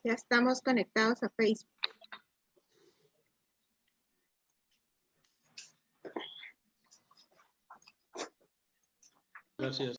Ya estamos conectados a Facebook. Gracias.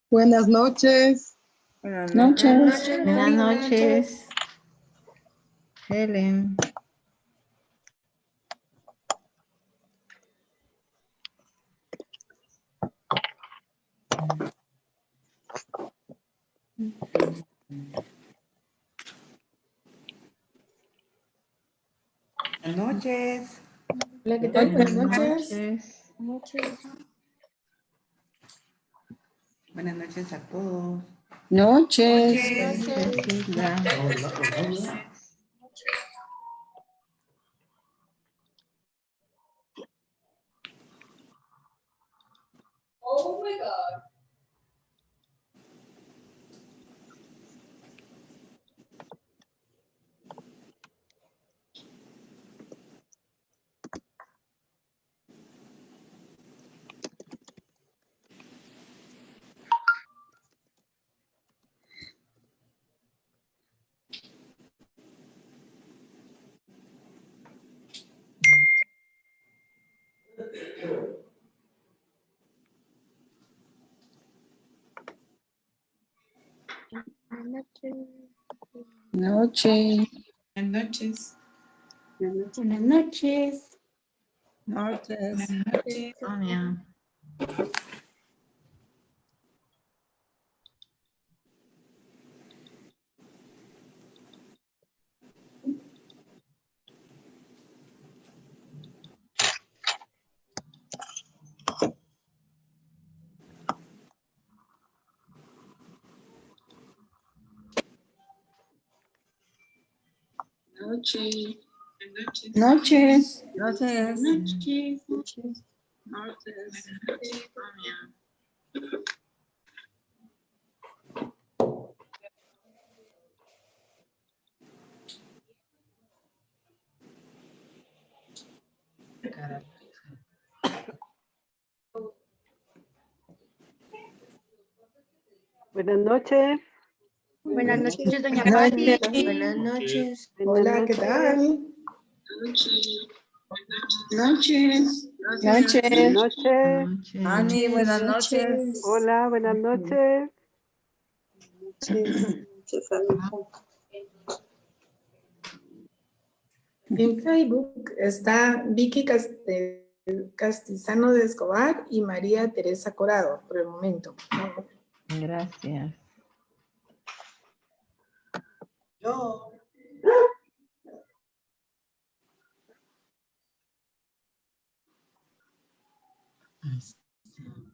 Buenas noches. Buenas noches. Buenas noches. Helen. Buenas noches. Hola, ¿qué tal? Buenas Buenas noches. noches. Buenas noches a todos. Noches. Cecilia. Hola, hola. Buenas noches. Noche. Buenas noches. Buenas noches. Noches. Sonia. Noche. Noches. Noches. Noches. Noches. Sonia. Buenas noches. Buenas noches, doña Noche. Patti. Buenas noches. Buenas Hola, ¿qué noches. tal? Noches. Buenas Noches. noches. Noches. Ani, buenas noches. Hola, buenas noches. En Facebook está Vicky Castizano de Escobar y María Teresa Corado, por el momento. Gracias. Yo.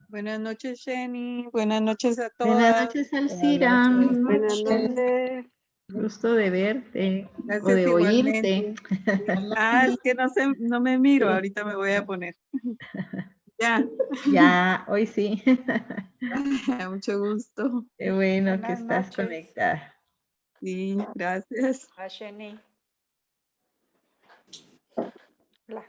Buenas noches, Jenny. Buenas noches a todas. Buenas noches, Alcira. Buenas noches. Gusto de verte o Gracias de igualmente. oírte. Es que no me miro, Sí. ahorita me voy a poner. Ya, Ya, hoy sí. mucho gusto. Qué bueno que Buenas estás noches. conectada. Sí, gracias. A Jenny. Hola.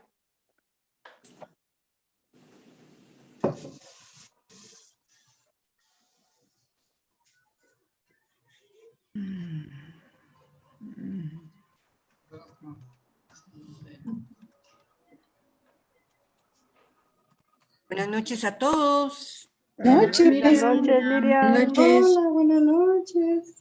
Buenas noches a todos. Noches. Buenas noches, Miriam. Noches. Hola, buenas noches.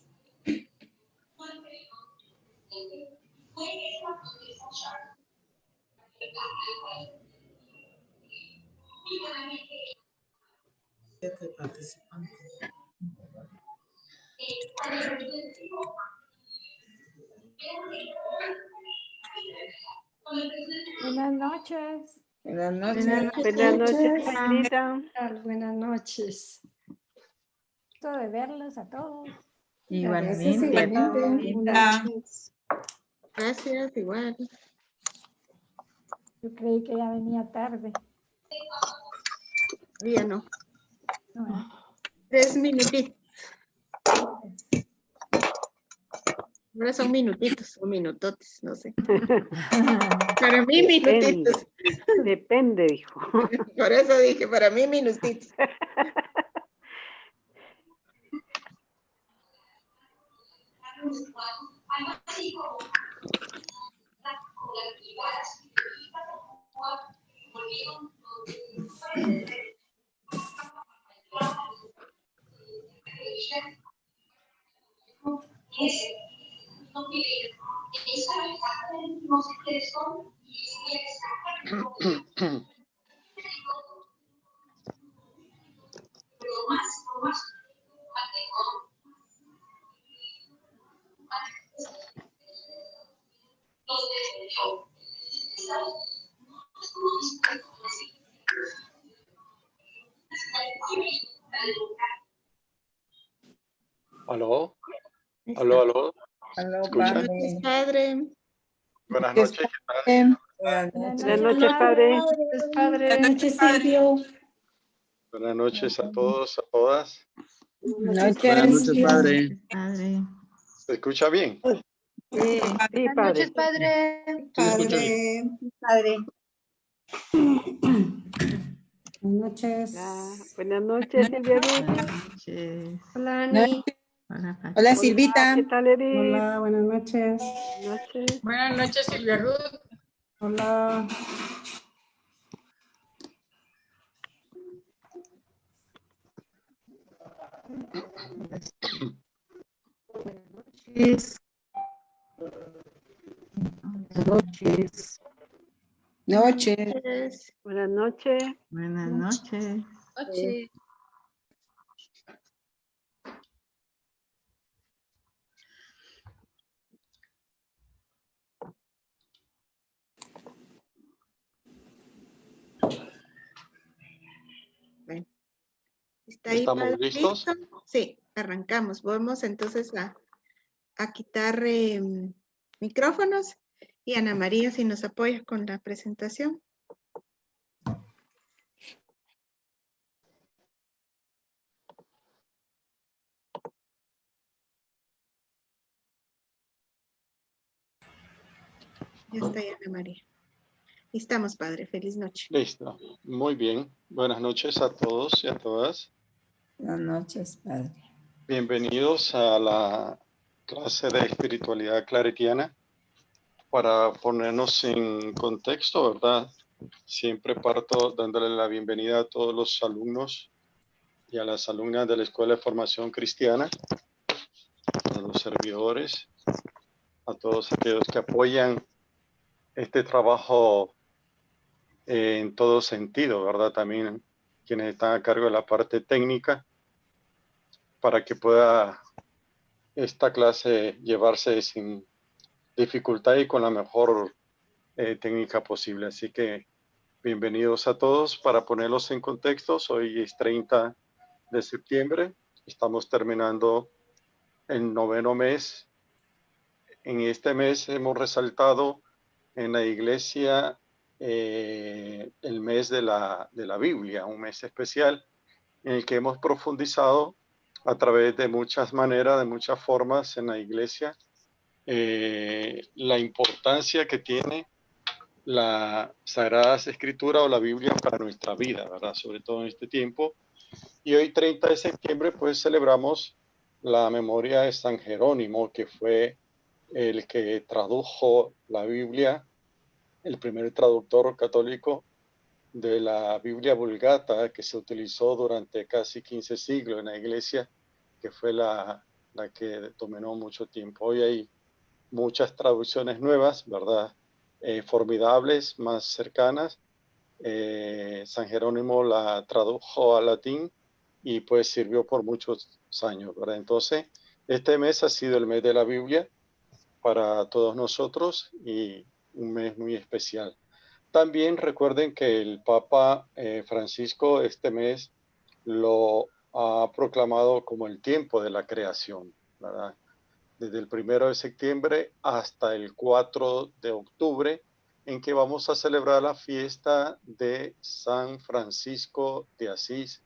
Buenas noches. Buenas Buenas noches. Buenas noches, noches. Jairita. Buenas noches. Gusto de verlos a todos. Igualmente. igualmente. Ah, Gracias, igual. Yo creí que ya venía tarde. Ya no. No, 3 minutitos. Ahora son minutitos o minutotes, no sé. Para mí, minutitos. Depende, dijo. Por eso dije, para mí, minutitos. Aló, Ahí está. aló, aló. Aló, ¿Escucha? Buenas noches, padre. Buenas noches, ¿qué tal? Buenas Buenas Buenas noches. noches, padre. Buenas noches, Silvio. Buenas noches a todos, a todas. Noches. Buenas noches, padre. ¿Se escucha bien? Sí. Sí, padre. padre. Sí, se escucha bien. Padre. Buenas noches. Ya. Buenas noches, Silvia Ruth. Buenas noches. Hola, Ani. Hola, Pati. Hola, Hola, Silvita. ¿qué tal, Edith? Hola, buenas noches. Buenas noches. Buenas noches, Silvia Ruth. Hola. Noches. Buenas noches. Noches. Buenas noches. Buenas noches. Bueno, ¿está ahí, ¿Estamos padre? listos? ¿Listo? Sí, arrancamos. Vamos entonces a quitar micrófonos. Y Ana María, si nos apoya con la presentación. Ya está ahí, Ana María. Estamos, padre. Feliz noche. Listo. Muy bien. Buenas noches a todos y a todas. Buenas noches, padre. Bienvenidos a la clase de espiritualidad claretiana. Para ponernos en contexto, ¿verdad? Siempre parto dándole la bienvenida a todos los alumnos y a las alumnas de la Escuela de Formación Cristiana, a los servidores, a todos aquellos que apoyan este trabajo en todo sentido, ¿verdad? También quienes están a cargo de la parte técnica para que pueda esta clase llevarse sin dificultad y con la mejor técnica posible. Así que bienvenidos a todos. Para ponerlos en contexto, hoy es 30 de septiembre. Estamos terminando el 9º mes. En este mes hemos resaltado en la iglesia el mes de la Biblia, un mes especial en el que hemos profundizado a través de muchas maneras, de muchas formas en la iglesia, la importancia que tiene la Sagradas Escrituras o la Biblia para nuestra vida, ¿verdad? Sobre todo en este tiempo. Y hoy, 30 de septiembre, pues celebramos la memoria de San Jerónimo, que fue el que tradujo la Biblia, el primer traductor católico de la Biblia Vulgata que se utilizó durante casi 15 siglos en la iglesia, que fue la que dominó mucho tiempo. Hoy hay muchas traducciones nuevas, ¿verdad? Formidables, más cercanas. San Jerónimo la tradujo al latín y pues sirvió por muchos años, ¿verdad? Entonces, este mes ha sido el mes de la Biblia para todos nosotros y un mes muy especial. También recuerden que el Papa Francisco este mes lo ha proclamado como el tiempo de la creación, ¿verdad? Desde el 1 de septiembre hasta el 4 de octubre, en que vamos a celebrar la fiesta de San Francisco de Asís,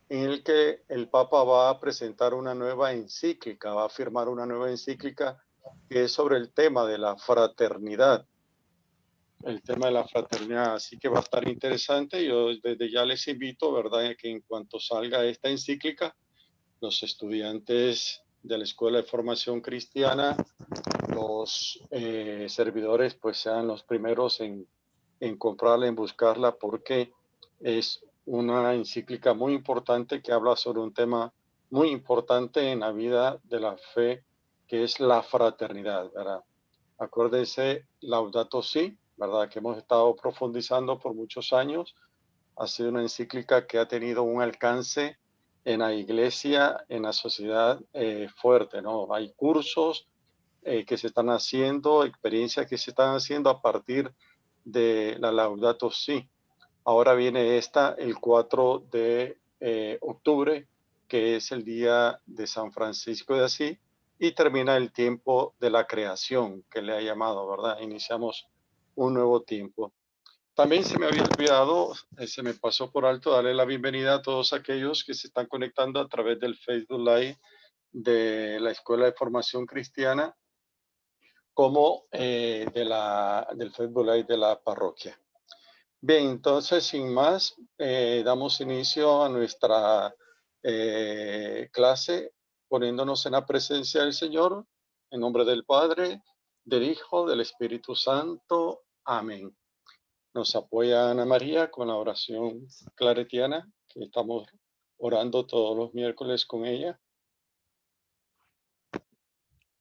en el que el Papa va a presentar una nueva encíclica, va a firmar una nueva encíclica que es sobre el tema de la fraternidad. El tema de la fraternidad, así que va a estar interesante. Yo desde ya les invito, ¿verdad?, que en cuanto salga esta encíclica, los estudiantes de la Escuela de Formación Cristiana, los servidores, pues sean los primeros en comprarla, en buscarla, porque es una encíclica muy importante que habla sobre un tema muy importante en la vida de la fe, que es la fraternidad, ¿verdad? Acuérdense, Laudato Si, ¿verdad?, que hemos estado profundizando por muchos años. Ha sido una encíclica que ha tenido un alcance en la iglesia, en la sociedad fuerte, ¿no? Hay cursos que se están haciendo, experiencias que se están haciendo a partir de la Laudato Si. Ahora viene esta el 4 de octubre, que es el día de San Francisco de Asís, y termina el tiempo de la creación, que le ha llamado, ¿verdad? Iniciamos un nuevo tiempo. También se me había olvidado, se me pasó por alto darle la bienvenida a todos aquellos que se están conectando a través del Facebook Live de la Escuela de Formación Cristiana, como del Facebook Live de la parroquia. Bien, entonces, sin más, damos inicio a nuestra clase poniéndonos en la presencia del Señor, en nombre del Padre, del Hijo, del Espíritu Santo. Amén. Nos apoya Ana María con la oración claretiana, que estamos orando todos los miércoles con ella.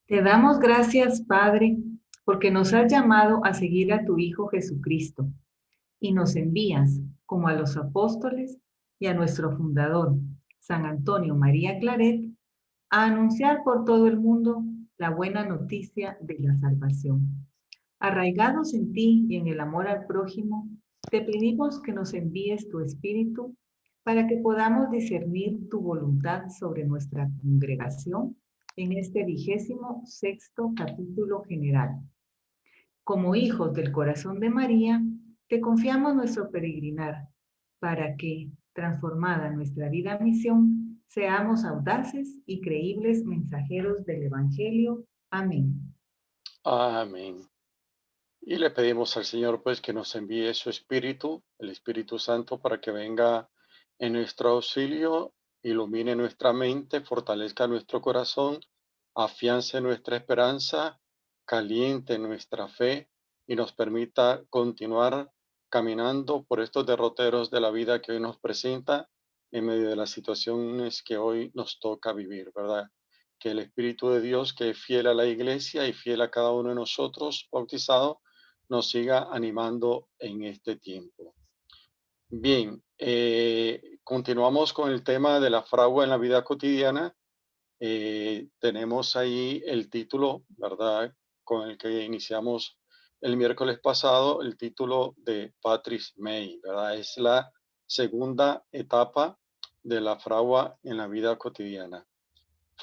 Te damos gracias, Padre, porque nos has llamado a seguir a tu Hijo Jesucristo y nos envías, como a los apóstoles y a nuestro fundador, San Antonio María Claret, a anunciar por todo el mundo la buena noticia de la salvación. Arraigados en ti y en el amor al prójimo, te pedimos que nos envíes tu Espíritu para que podamos discernir tu voluntad sobre nuestra congregación en este 26º capítulo general. Como hijos del corazón de María, te confiamos nuestro peregrinar para que, transformada nuestra vida misión, seamos audaces y creíbles mensajeros del Evangelio. Amén. Amén. Y le pedimos al Señor pues que nos envíe su Espíritu, el Espíritu Santo, para que venga en nuestro auxilio, ilumine nuestra mente, fortalezca nuestro corazón, afiance nuestra esperanza, caliente nuestra fe y nos permita continuar caminando por estos derroteros de la vida que hoy nos presenta en medio de las situaciones que hoy nos toca vivir, ¿verdad? Que el Espíritu de Dios, que es fiel a la iglesia y fiel a cada uno de nosotros bautizados, nos siga animando en este tiempo. Bien, continuamos con el tema de la fragua en la vida cotidiana. Tenemos ahí el título, ¿verdad?, con el que iniciamos el miércoles pasado, el título de Patrice May, ¿verdad? Es la segunda etapa de la fragua en la vida cotidiana.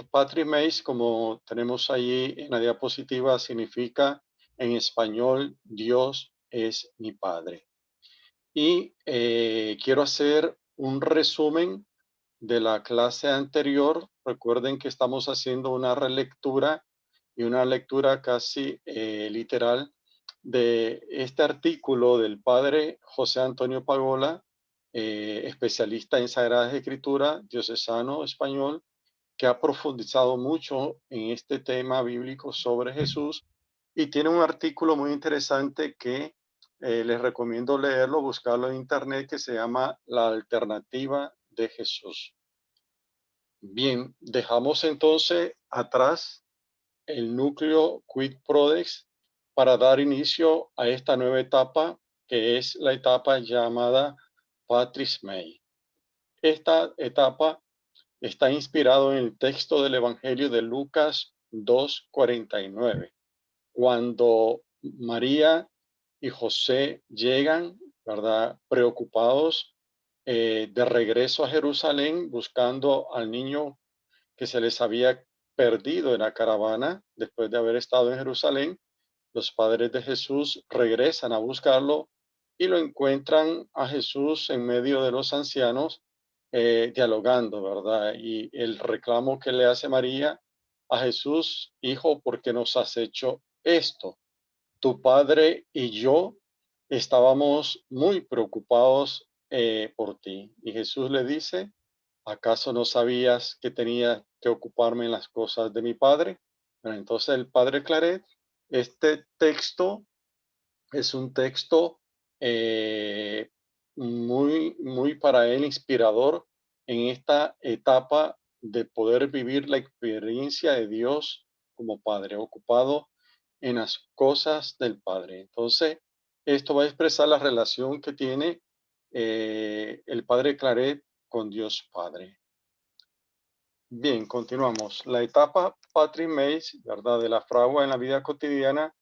Patrice May, como tenemos ahí en la diapositiva, significa en español, Dios es mi Padre. Y quiero hacer un resumen de la clase anterior. Recuerden que estamos haciendo una relectura y una lectura casi literal de este artículo del padre José Antonio Pagola, especialista en Sagradas Escrituras, diocesano español, que ha profundizado mucho en este tema bíblico sobre Jesús y tiene un artículo muy interesante que les recomiendo leerlo, buscarlo en internet, que se llama La Alternativa de Jesús. Bien, dejamos entonces atrás el núcleo Quid Prodex para dar inicio a esta nueva etapa, que es la etapa llamada Patris Mei. Esta etapa está inspirado en el texto del Evangelio de Lucas 2:49, cuando María y José llegan, ¿verdad?, preocupados de regreso a Jerusalén, buscando al niño que se les había perdido en la caravana después de haber estado en Jerusalén. Los padres de Jesús regresan a buscarlo y lo encuentran a Jesús en medio de los ancianos, dialogando, ¿verdad? Y el reclamo que le hace María a Jesús: hijo, ¿por qué nos has hecho esto? Tu padre y yo estábamos muy preocupados por ti. Y Jesús le dice: ¿acaso no sabías que tenía que ocuparme en las cosas de mi padre? Bueno, entonces el padre Claret, este texto es un texto muy para él inspirador en esta etapa de poder vivir la experiencia de Dios como Padre, ocupado en las cosas del Padre. Entonces, esto va a expresar la relación que tiene el padre Claret con Dios Padre. Bien, continuamos. La etapa Patris Mei, ¿verdad?, de la fragua en la vida cotidiana,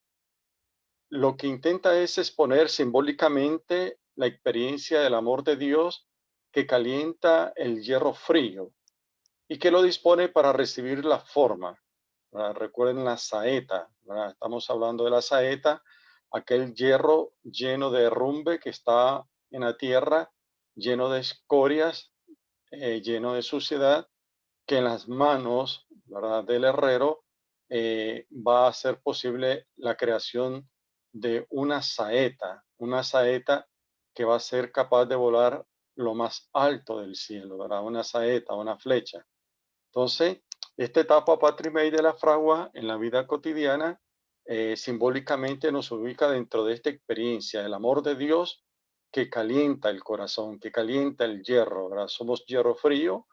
lo que intenta es exponer simbólicamente la experiencia del amor de Dios que calienta el hierro frío y que lo dispone para recibir la forma. ¿Verdad? Recuerden la saeta, ¿verdad? Estamos hablando de la saeta, aquel hierro lleno de herrumbre que está en la tierra, lleno de escorias, lleno de suciedad, que en las manos, ¿verdad?, del herrero va a hacer posible la creación de una saeta que va a ser capaz de volar lo más alto del cielo, ¿verdad? Una saeta, una flecha. Entonces, esta etapa Patris Mei de la fragua en la vida cotidiana simbólicamente nos ubica dentro de esta experiencia del amor de Dios que calienta el corazón, que calienta el hierro, ¿verdad? Somos hierro frío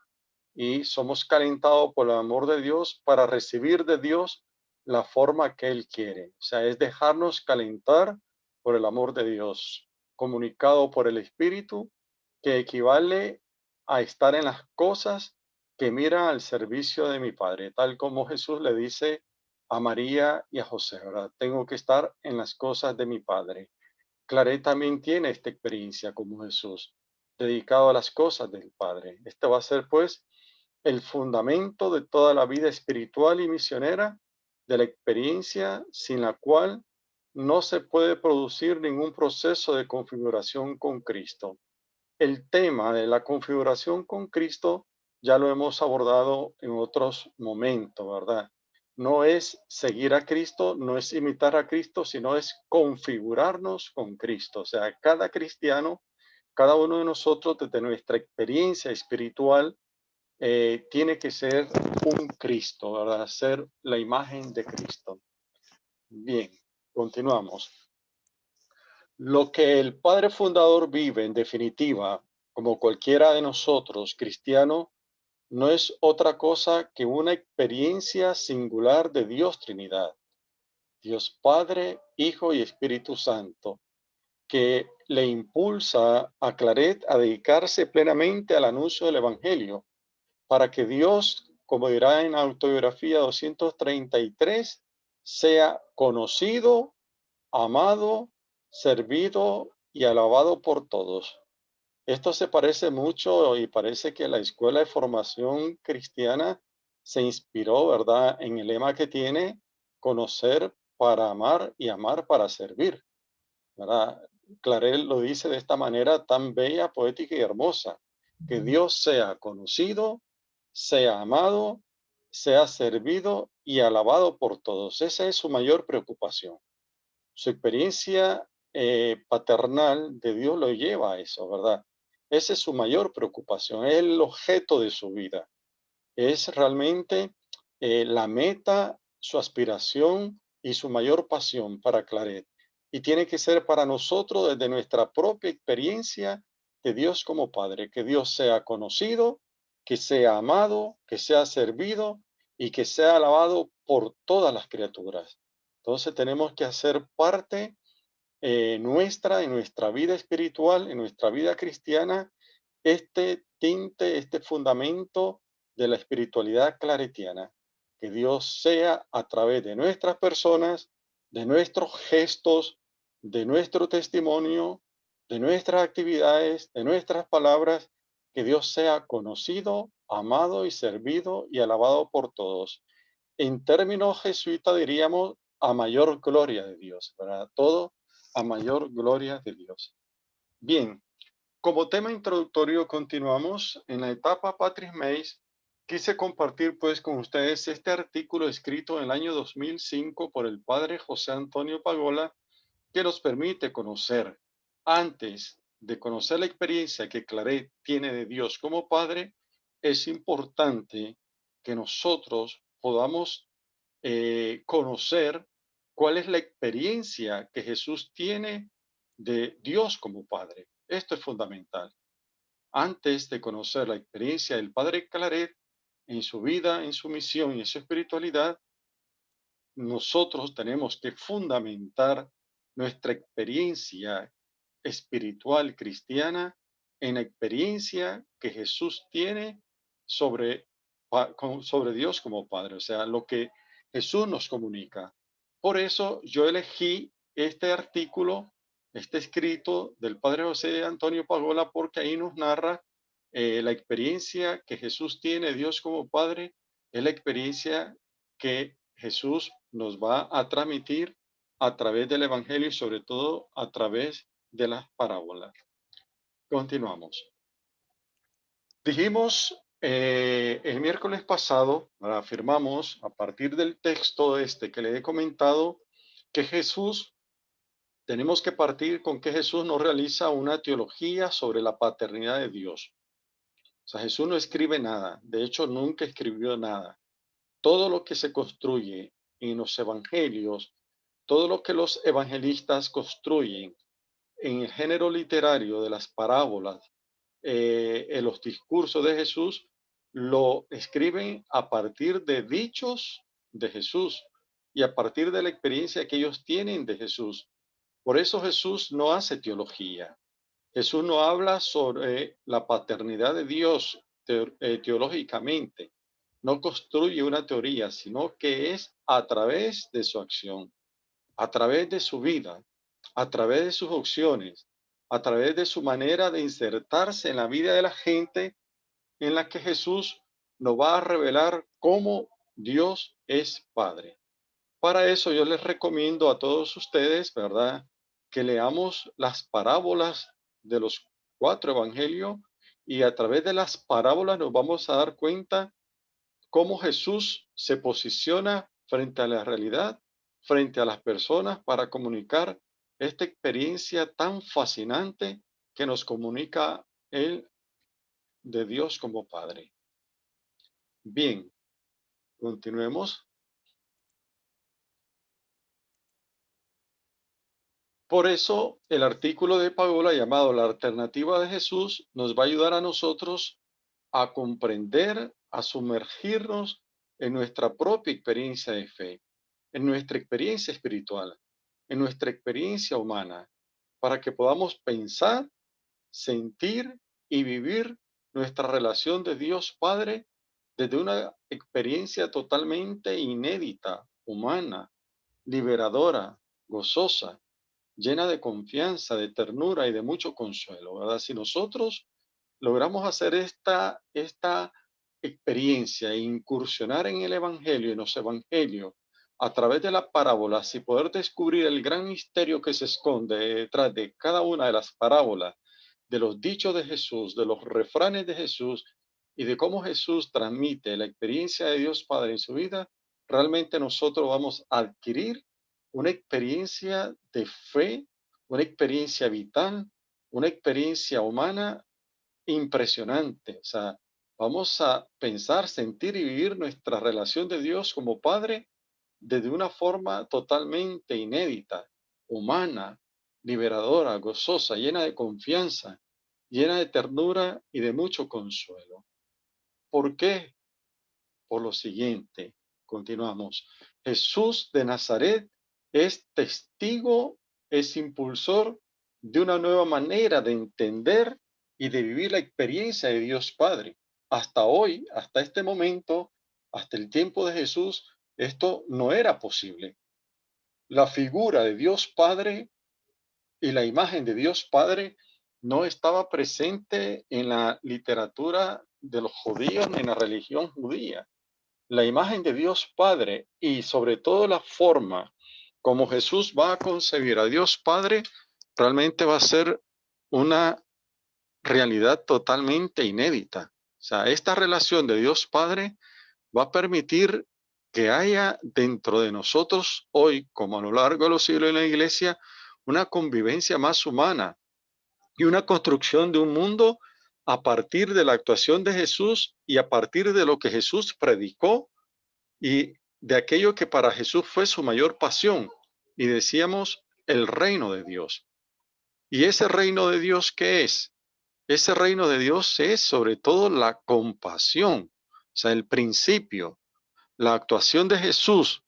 y somos calentados por el amor de Dios para recibir de Dios la forma que Él quiere. O sea, es dejarnos calentar por el amor de Dios, comunicado por el Espíritu, que equivale a estar en las cosas que miran al servicio de mi Padre, tal como Jesús le dice a María y a José, ¿verdad? Tengo que estar en las cosas de mi Padre. Claret también tiene esta experiencia como Jesús, dedicado a las cosas del Padre. Este va a ser, pues, el fundamento de toda la vida espiritual y misionera, de la experiencia sin la cual no se puede producir ningún proceso de configuración con Cristo. El tema de la configuración con Cristo ya lo hemos abordado en otros momentos, ¿verdad? No es seguir a Cristo, no es imitar a Cristo, sino es configurarnos con Cristo. O sea, cada cristiano, cada uno de nosotros, desde nuestra experiencia espiritual, tiene que ser un Cristo, ¿verdad? Ser la imagen de Cristo. Bien, continuamos. Lo que el Padre Fundador vive, en definitiva, como cualquiera de nosotros, cristiano, no es otra cosa que una experiencia singular de Dios Trinidad, Dios Padre, Hijo y Espíritu Santo, que le impulsa a Claret a dedicarse plenamente al anuncio del Evangelio, para que Dios, como dirá en la autobiografía 233, sea conocido, amado, servido y alabado por todos. Esto se parece mucho y parece que la Escuela de Formación Cristiana se inspiró, ¿verdad?, en el lema que tiene: conocer para amar y amar para servir, ¿verdad? Claret lo dice de esta manera tan bella, poética y hermosa: que Dios sea conocido, sea amado, sea servido y alabado por todos. Esa es su mayor preocupación. Su experiencia paternal de Dios lo lleva a eso, ¿verdad? Esa es su mayor preocupación, es el objeto de su vida. Es realmente la meta, su aspiración y su mayor pasión para Claret. y tiene que ser para nosotros desde nuestra propia experiencia de Dios como Padre, que Dios sea conocido, que sea amado, que sea servido y que sea alabado por todas las criaturas. Entonces tenemos que hacer parte en nuestra vida espiritual, en nuestra vida cristiana, este tinte, este fundamento de la espiritualidad claretiana. Que Dios sea a través de nuestras personas, de nuestros gestos, de nuestro testimonio, de nuestras actividades, de nuestras palabras, que Dios sea conocido, amado y servido y alabado por todos. En términos jesuitas diríamos a mayor gloria de Dios, ¿verdad? Todo a mayor gloria de Dios. Bien, como tema introductorio continuamos en la etapa Patris Meis. Quise compartir pues con ustedes este artículo escrito en el año 2005 por el padre José Antonio Pagola, que nos permite conocer, antes de conocer la experiencia que Claret tiene de Dios como Padre, es importante que nosotros podamos conocer cuál es la experiencia que Jesús tiene de Dios como Padre. Esto es fundamental. Antes de conocer la experiencia del Padre Claret en su vida, en su misión y en su espiritualidad, nosotros tenemos que fundamentar nuestra experiencia espiritual cristiana en la experiencia que Jesús tiene sobre Dios como Padre, o sea, lo que Jesús nos comunica. Por eso yo elegí este artículo, este escrito del Padre José Antonio Pagola, porque ahí nos narra la experiencia que Jesús tiene, Dios como Padre, es la experiencia que Jesús nos va a transmitir a través del Evangelio y sobre todo a través de las parábolas. Continuamos. Dijimos el miércoles pasado, afirmamos a partir del texto que le he comentado, que Jesús, tenemos que partir con que Jesús no realiza una teología sobre la paternidad de Dios. O sea, Jesús no escribe nada, de hecho nunca escribió nada. Todo lo que se construye en los evangelios, todo lo que los evangelistas construyen en el género literario de las parábolas, en los discursos de Jesús, lo escriben a partir de dichos de Jesús y a partir de la experiencia que ellos tienen de Jesús. Por eso Jesús no hace teología. Jesús no habla sobre la paternidad de Dios teológicamente. No construye una teoría, sino que es a través de su acción, a través de su vida, a través de sus opciones, a través de su manera de insertarse en la vida de la gente, en la que Jesús nos va a revelar cómo Dios es Padre. Para eso yo les recomiendo a todos ustedes, ¿verdad?, que leamos las parábolas de los 4 evangelios y a través de las parábolas nos vamos a dar cuenta cómo Jesús se posiciona frente a la realidad, frente a las personas para comunicar esta experiencia tan fascinante que nos comunica Él de Dios como Padre. Bien, continuemos. Por eso, el artículo de Pagola llamado La alternativa de Jesús nos va a ayudar a nosotros a comprender, a sumergirnos en nuestra propia experiencia de fe, en nuestra experiencia espiritual, en nuestra experiencia humana, para que podamos pensar, sentir y vivir nuestra relación de Dios Padre desde una experiencia totalmente inédita, humana, liberadora, gozosa, llena de confianza, de ternura y de mucho consuelo, ¿verdad? Si nosotros logramos hacer esta experiencia e incursionar en el Evangelio, en los Evangelios, a través de las parábolas y poder descubrir el gran misterio que se esconde detrás de cada una de las parábolas, de los dichos de Jesús, de los refranes de Jesús y de cómo Jesús transmite la experiencia de Dios Padre en su vida, realmente nosotros vamos a adquirir una experiencia de fe, una experiencia vital, una experiencia humana impresionante. O sea, vamos a pensar, sentir y vivir nuestra relación de Dios como Padre desde una forma totalmente inédita, humana, liberadora, gozosa, llena de confianza, llena de ternura y de mucho consuelo. ¿Por qué? Por lo siguiente, continuamos. Jesús de Nazaret es testigo, es impulsor de una nueva manera de entender y de vivir la experiencia de Dios Padre. Hasta hoy, hasta este momento, hasta el tiempo de Jesús, esto no era posible. La figura de Dios Padre y la imagen de Dios Padre no estaba presente en la literatura de los judíos ni en la religión judía. La imagen de Dios Padre y sobre todo la forma como Jesús va a concebir a Dios Padre realmente va a ser una realidad totalmente inédita. O sea, esta relación de Dios Padre va a permitir que haya dentro de nosotros hoy, como a lo largo de los siglos en la iglesia, una convivencia más humana y una construcción de un mundo a partir de la actuación de Jesús y a partir de lo que Jesús predicó y de aquello que para Jesús fue su mayor pasión. Y decíamos, el reino de Dios. ¿Y ese reino de Dios qué es? Ese reino de Dios es sobre todo la compasión, o sea, el principio, la actuación de Jesús.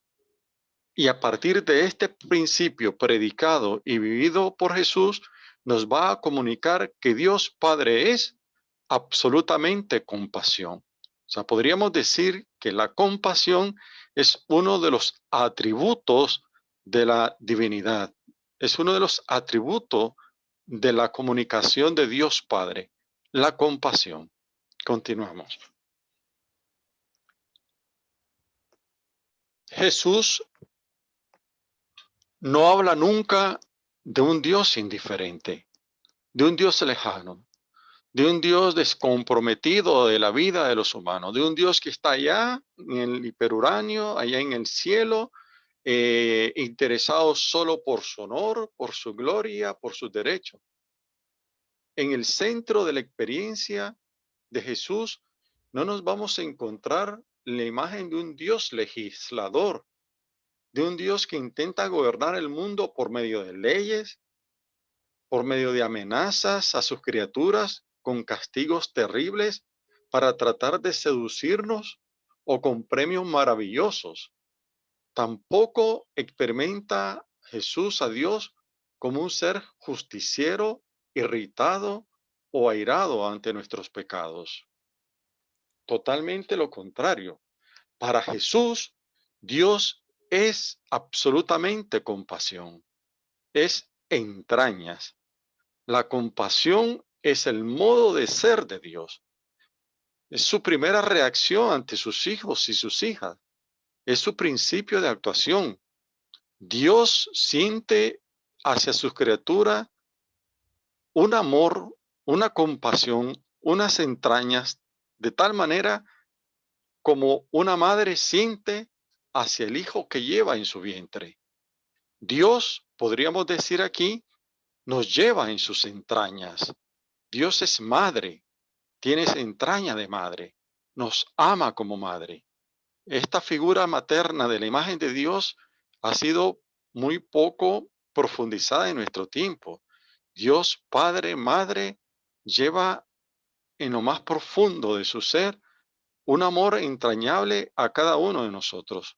Y a partir de este principio predicado y vivido por Jesús, nos va a comunicar que Dios Padre es absolutamente compasión. O sea, podríamos decir que la compasión es uno de los atributos de la divinidad. Es uno de los atributos de la comunicación de Dios Padre. La compasión. Continuamos. Jesús no habla nunca de un Dios indiferente, de un Dios lejano, de un Dios descomprometido de la vida de los humanos, de un Dios que está allá en el hiperuránio, allá en el cielo, interesado solo por su honor, por su gloria, por sus derechos. En el centro de la experiencia de Jesús no nos vamos a encontrar la imagen de un Dios legislador, de un Dios que intenta gobernar el mundo por medio de leyes, por medio de amenazas a sus criaturas, con castigos terribles para tratar de seducirnos o con premios maravillosos. Tampoco experimenta Jesús a Dios como un ser justiciero, irritado o airado ante nuestros pecados. Totalmente lo contrario. Para Jesús, Dios es absolutamente compasión, es entrañas. La compasión es el modo de ser de Dios. Es su primera reacción ante sus hijos y sus hijas. Es su principio de actuación. Dios siente hacia sus criaturas un amor, una compasión, unas entrañas, de tal manera como una madre siente hacia el hijo que lleva en su vientre. Dios, podríamos decir aquí, nos lleva en sus entrañas. Dios es madre, tiene esa entraña de madre, nos ama como madre. Esta figura materna de la imagen de Dios ha sido muy poco profundizada en nuestro tiempo. Dios, Padre, Madre, lleva en lo más profundo de su ser un amor entrañable a cada uno de nosotros.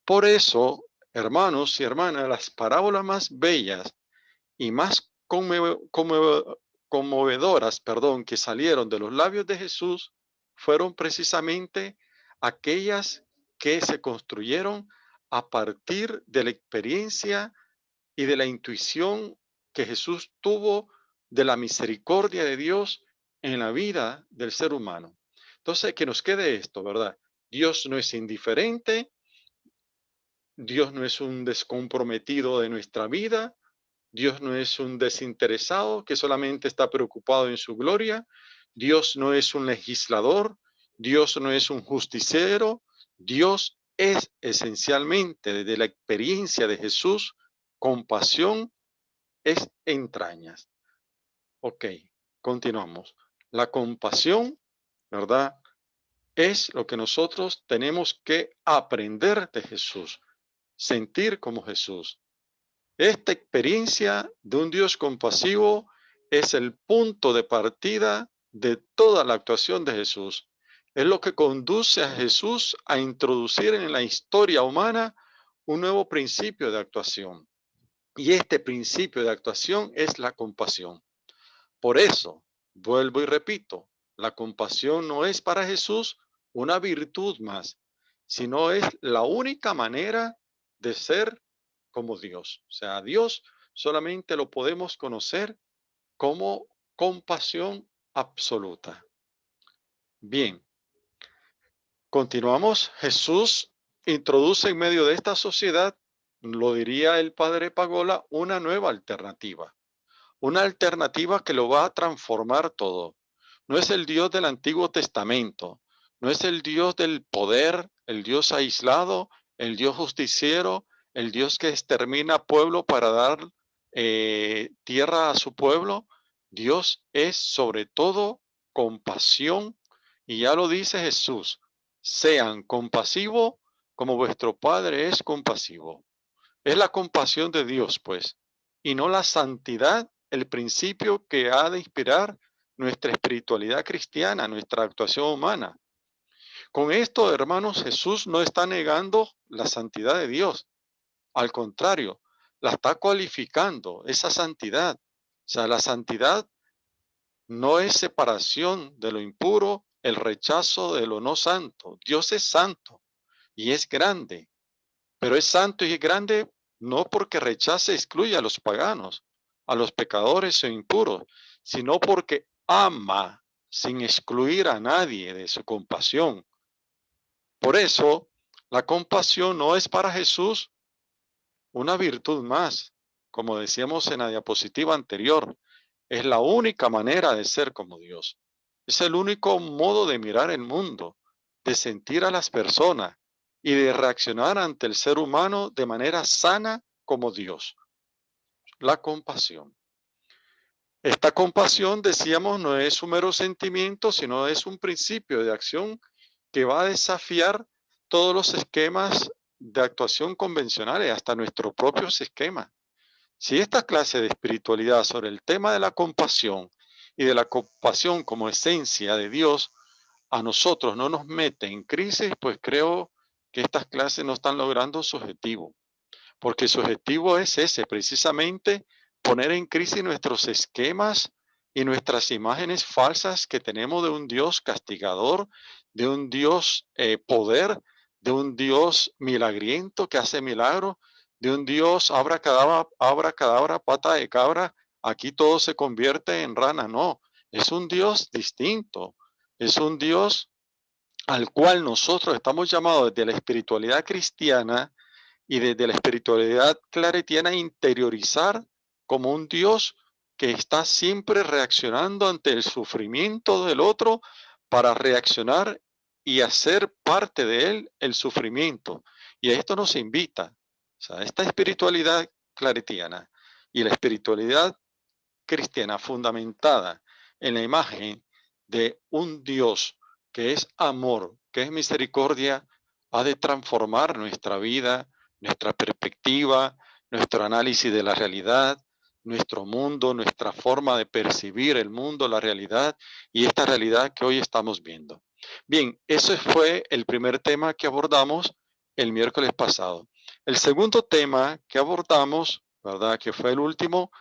Por eso, hermanos y hermanas, las parábolas más bellas y más conmovedoras, que salieron de los labios de Jesús fueron precisamente aquellas que se construyeron a partir de la experiencia y de la intuición que Jesús tuvo de la misericordia de Dios en la vida del ser humano. Entonces, que nos quede esto, ¿verdad? Dios no es indiferente, Dios no es un descomprometido de nuestra vida, Dios no es un desinteresado que solamente está preocupado en su gloria, Dios no es un legislador, Dios no es un justiciero, Dios es esencialmente, desde la experiencia de Jesús, compasión, es entrañas. Ok, continuamos. La compasión, ¿verdad? Es lo que nosotros tenemos que aprender de Jesús, sentir como Jesús. Esta experiencia de un Dios compasivo es el punto de partida de toda la actuación de Jesús. Es lo que conduce a Jesús a introducir en la historia humana un nuevo principio de actuación. Y este principio de actuación es la compasión. Por eso, vuelvo y repito, la compasión no es para Jesús una virtud más, sino es la única manera de ser como Dios. O sea, a Dios solamente lo podemos conocer como compasión absoluta. Bien, continuamos. Jesús introduce en medio de esta sociedad, lo diría el padre Pagola, una nueva alternativa. Una alternativa que lo va a transformar todo. No es el Dios del Antiguo Testamento, no es el Dios del poder, el Dios aislado, el Dios justiciero, el Dios que extermina pueblo para dar tierra a su pueblo. Dios es sobre todo compasión, y ya lo dice Jesús, sean compasivos como vuestro Padre es compasivo. Es la compasión de Dios, pues, y no la santidad, el principio que ha de inspirar nuestra espiritualidad cristiana, nuestra actuación humana. Con esto, hermanos, Jesús no está negando la santidad de Dios. Al contrario, la está cualificando, esa santidad. O sea, la santidad no es separación de lo impuro, el rechazo de lo no santo. Dios es santo y es grande, pero es santo y es grande no porque rechace e excluya a los paganos, a los pecadores o impuros, sino porque ama sin excluir a nadie de su compasión. Por eso, la compasión no es para Jesús una virtud más, como decíamos en la diapositiva anterior. Es la única manera de ser como Dios. Es el único modo de mirar el mundo, de sentir a las personas y de reaccionar ante el ser humano de manera sana como Dios. La compasión. Esta compasión, decíamos, no es un mero sentimiento, sino es un principio de acción que va a desafiar todos los esquemas de actuación convencionales, hasta nuestros propios esquemas. Si esta clase de espiritualidad sobre el tema de la compasión y de la compasión como esencia de Dios a nosotros no nos mete en crisis, pues creo que estas clases no están logrando su objetivo. Porque su objetivo es ese, precisamente poner en crisis nuestros esquemas y nuestras imágenes falsas que tenemos de un Dios castigador, de un Dios poder, de un Dios milagriento que hace milagros, de un Dios abracadabra, pata de cabra, aquí todo se convierte en rana. No, es un Dios distinto, es un Dios al cual nosotros estamos llamados desde la espiritualidad cristiana y desde la espiritualidad claretiana a interiorizar como un Dios que está siempre reaccionando ante el sufrimiento del otro para reaccionar y hacer parte de él el sufrimiento. Y a esto nos invita. O sea, esta espiritualidad claretiana y la espiritualidad cristiana fundamentada en la imagen de un Dios que es amor, que es misericordia, ha de transformar nuestra vida, nuestra perspectiva, nuestro análisis de la realidad, nuestro mundo, nuestra forma de percibir el mundo, la realidad y esta realidad que hoy estamos viendo. Bien, ese fue el primer tema que abordamos el miércoles pasado. El segundo tema que abordamos, ¿verdad?, que fue el último,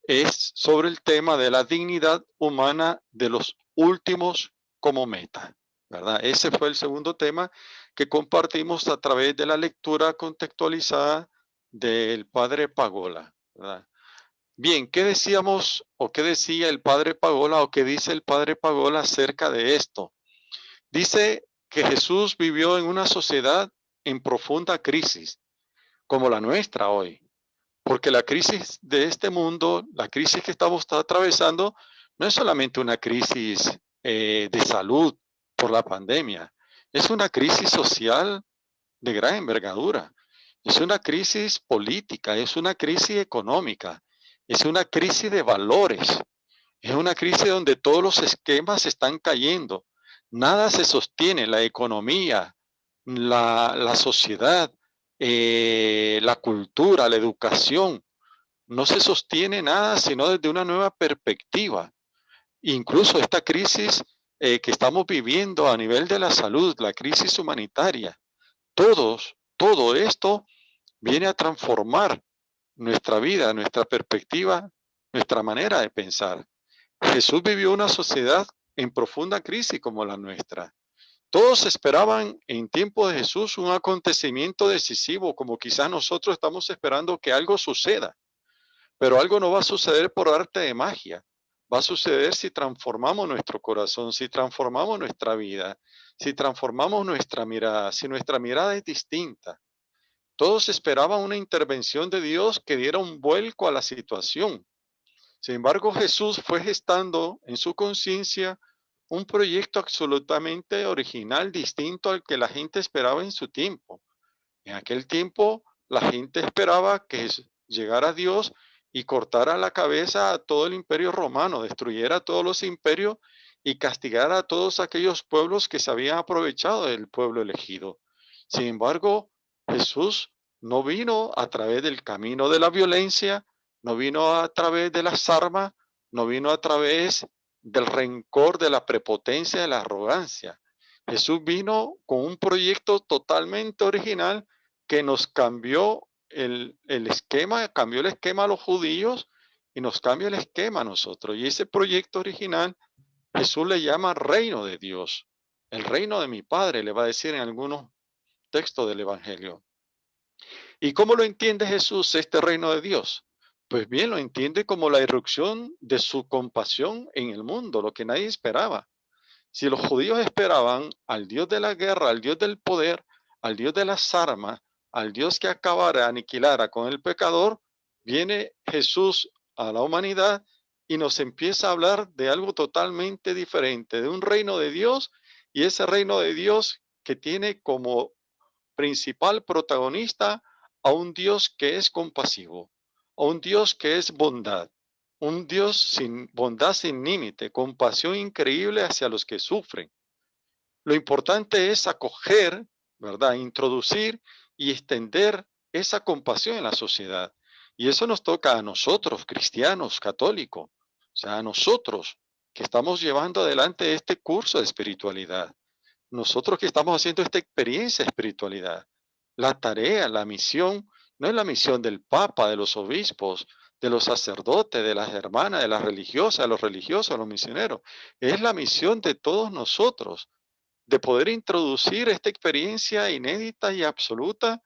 es sobre el tema de la dignidad humana de los últimos como meta, ¿verdad? Ese fue el segundo tema que compartimos a través de la lectura contextualizada del padre Pagola, ¿verdad? Bien, ¿qué decíamos o qué decía el padre Pagola o qué dice el padre Pagola acerca de esto? Dice que Jesús vivió en una sociedad en profunda crisis, como la nuestra hoy, porque la crisis de este mundo, la crisis que estamos atravesando, no es solamente una crisis de salud por la pandemia, es una crisis social de gran envergadura, es una crisis política, es una crisis económica, es una crisis de valores, es una crisis donde todos los esquemas están cayendo, nada se sostiene, la economía, la sociedad, la cultura, la educación, no se sostiene nada sino desde una nueva perspectiva. Incluso esta crisis que estamos viviendo a nivel de la salud, la crisis humanitaria, todo esto viene a transformar nuestra vida, nuestra perspectiva, nuestra manera de pensar. Jesús vivió una sociedad en profunda crisis como la nuestra. Todos esperaban en tiempo de Jesús un acontecimiento decisivo, como quizás nosotros estamos esperando que algo suceda. Pero algo no va a suceder por arte de magia. Va a suceder si transformamos nuestro corazón, si transformamos nuestra vida, si transformamos nuestra mirada, si nuestra mirada es distinta. Todos esperaban una intervención de Dios que diera un vuelco a la situación. Sin embargo, Jesús fue gestando en su conciencia un proyecto absolutamente original, distinto al que la gente esperaba en su tiempo. En aquel tiempo, la gente esperaba que llegara Dios y cortara la cabeza a todo el imperio romano, destruyera todos los imperios y castigara a todos aquellos pueblos que se habían aprovechado del pueblo elegido. Sin embargo, Jesús no vino a través del camino de la violencia, no vino a través de las armas, no vino a través del rencor, de la prepotencia, de la arrogancia. Jesús vino con un proyecto totalmente original que nos cambió el esquema, cambió el esquema a los judíos y nos cambia el esquema a nosotros. Y ese proyecto original Jesús le llama reino de Dios. El reino de mi Padre, le va a decir en algunos textos del Evangelio. ¿Y cómo lo entiende Jesús este reino de Dios? Pues bien, lo entiende como la irrupción de su compasión en el mundo, lo que nadie esperaba. Si los judíos esperaban al Dios de la guerra, al Dios del poder, al Dios de las armas, al Dios que acabara, aniquilara con el pecador, viene Jesús a la humanidad y nos empieza a hablar de algo totalmente diferente, de un reino de Dios, y ese reino de Dios que tiene como principal protagonista a un Dios que es compasivo, a un Dios que es bondad, un Dios sin bondad sin límite, compasión increíble hacia los que sufren. Lo importante es acoger, ¿verdad? Introducir y extender esa compasión en la sociedad. Y eso nos toca a nosotros, cristianos, católicos, o sea, a nosotros que estamos llevando adelante este curso de espiritualidad. Nosotros que estamos haciendo esta experiencia de espiritualidad. La tarea, la misión, no es la misión del Papa, de los obispos, de los sacerdotes, de las hermanas, de las religiosas, de los religiosos, de los misioneros. Es la misión de todos nosotros, de poder introducir esta experiencia inédita y absoluta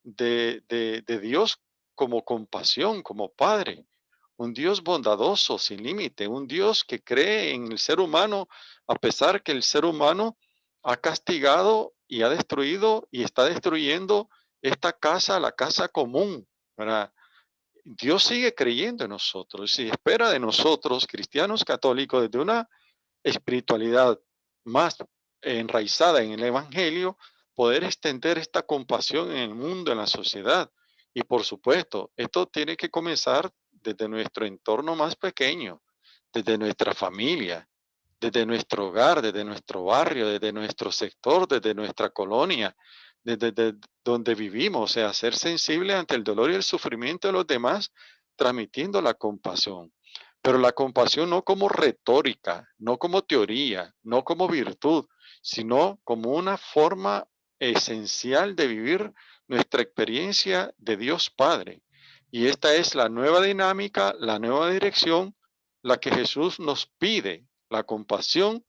de Dios como compasión, como Padre. Un Dios bondadoso, sin límite, un Dios que cree en el ser humano, a pesar que el ser humano ha castigado y ha destruido y está destruyendo esta casa, la casa común, ¿verdad? Dios sigue creyendo en nosotros y espera de nosotros, cristianos católicos, desde una espiritualidad más enraizada en el Evangelio, poder extender esta compasión en el mundo, en la sociedad. Y por supuesto, esto tiene que comenzar desde nuestro entorno más pequeño, desde nuestra familia, desde nuestro hogar, desde nuestro barrio, desde nuestro sector, desde nuestra colonia, desde donde vivimos, o sea, ser sensible ante el dolor y el sufrimiento de los demás, transmitiendo la compasión. Pero la compasión no como retórica, no como teoría, no como virtud, sino como una forma esencial de vivir nuestra experiencia de Dios Padre. Y esta es la nueva dinámica, la nueva dirección, la que Jesús nos pide. La compasión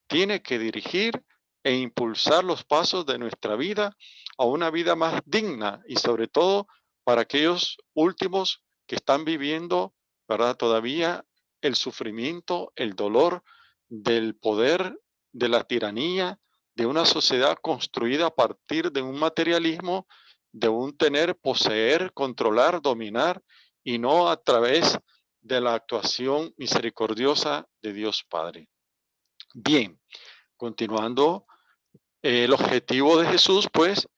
tiene que dirigir e impulsar los pasos de nuestra vida a una vida más digna y sobre todo para aquellos últimos que están viviendo, ¿verdad? Todavía el sufrimiento, el dolor del poder, de la tiranía, de una sociedad construida a partir de un materialismo, de un tener, poseer, controlar, dominar y no a través de la actuación misericordiosa de Dios Padre. Bien, continuando, el objetivo de Jesús, pues,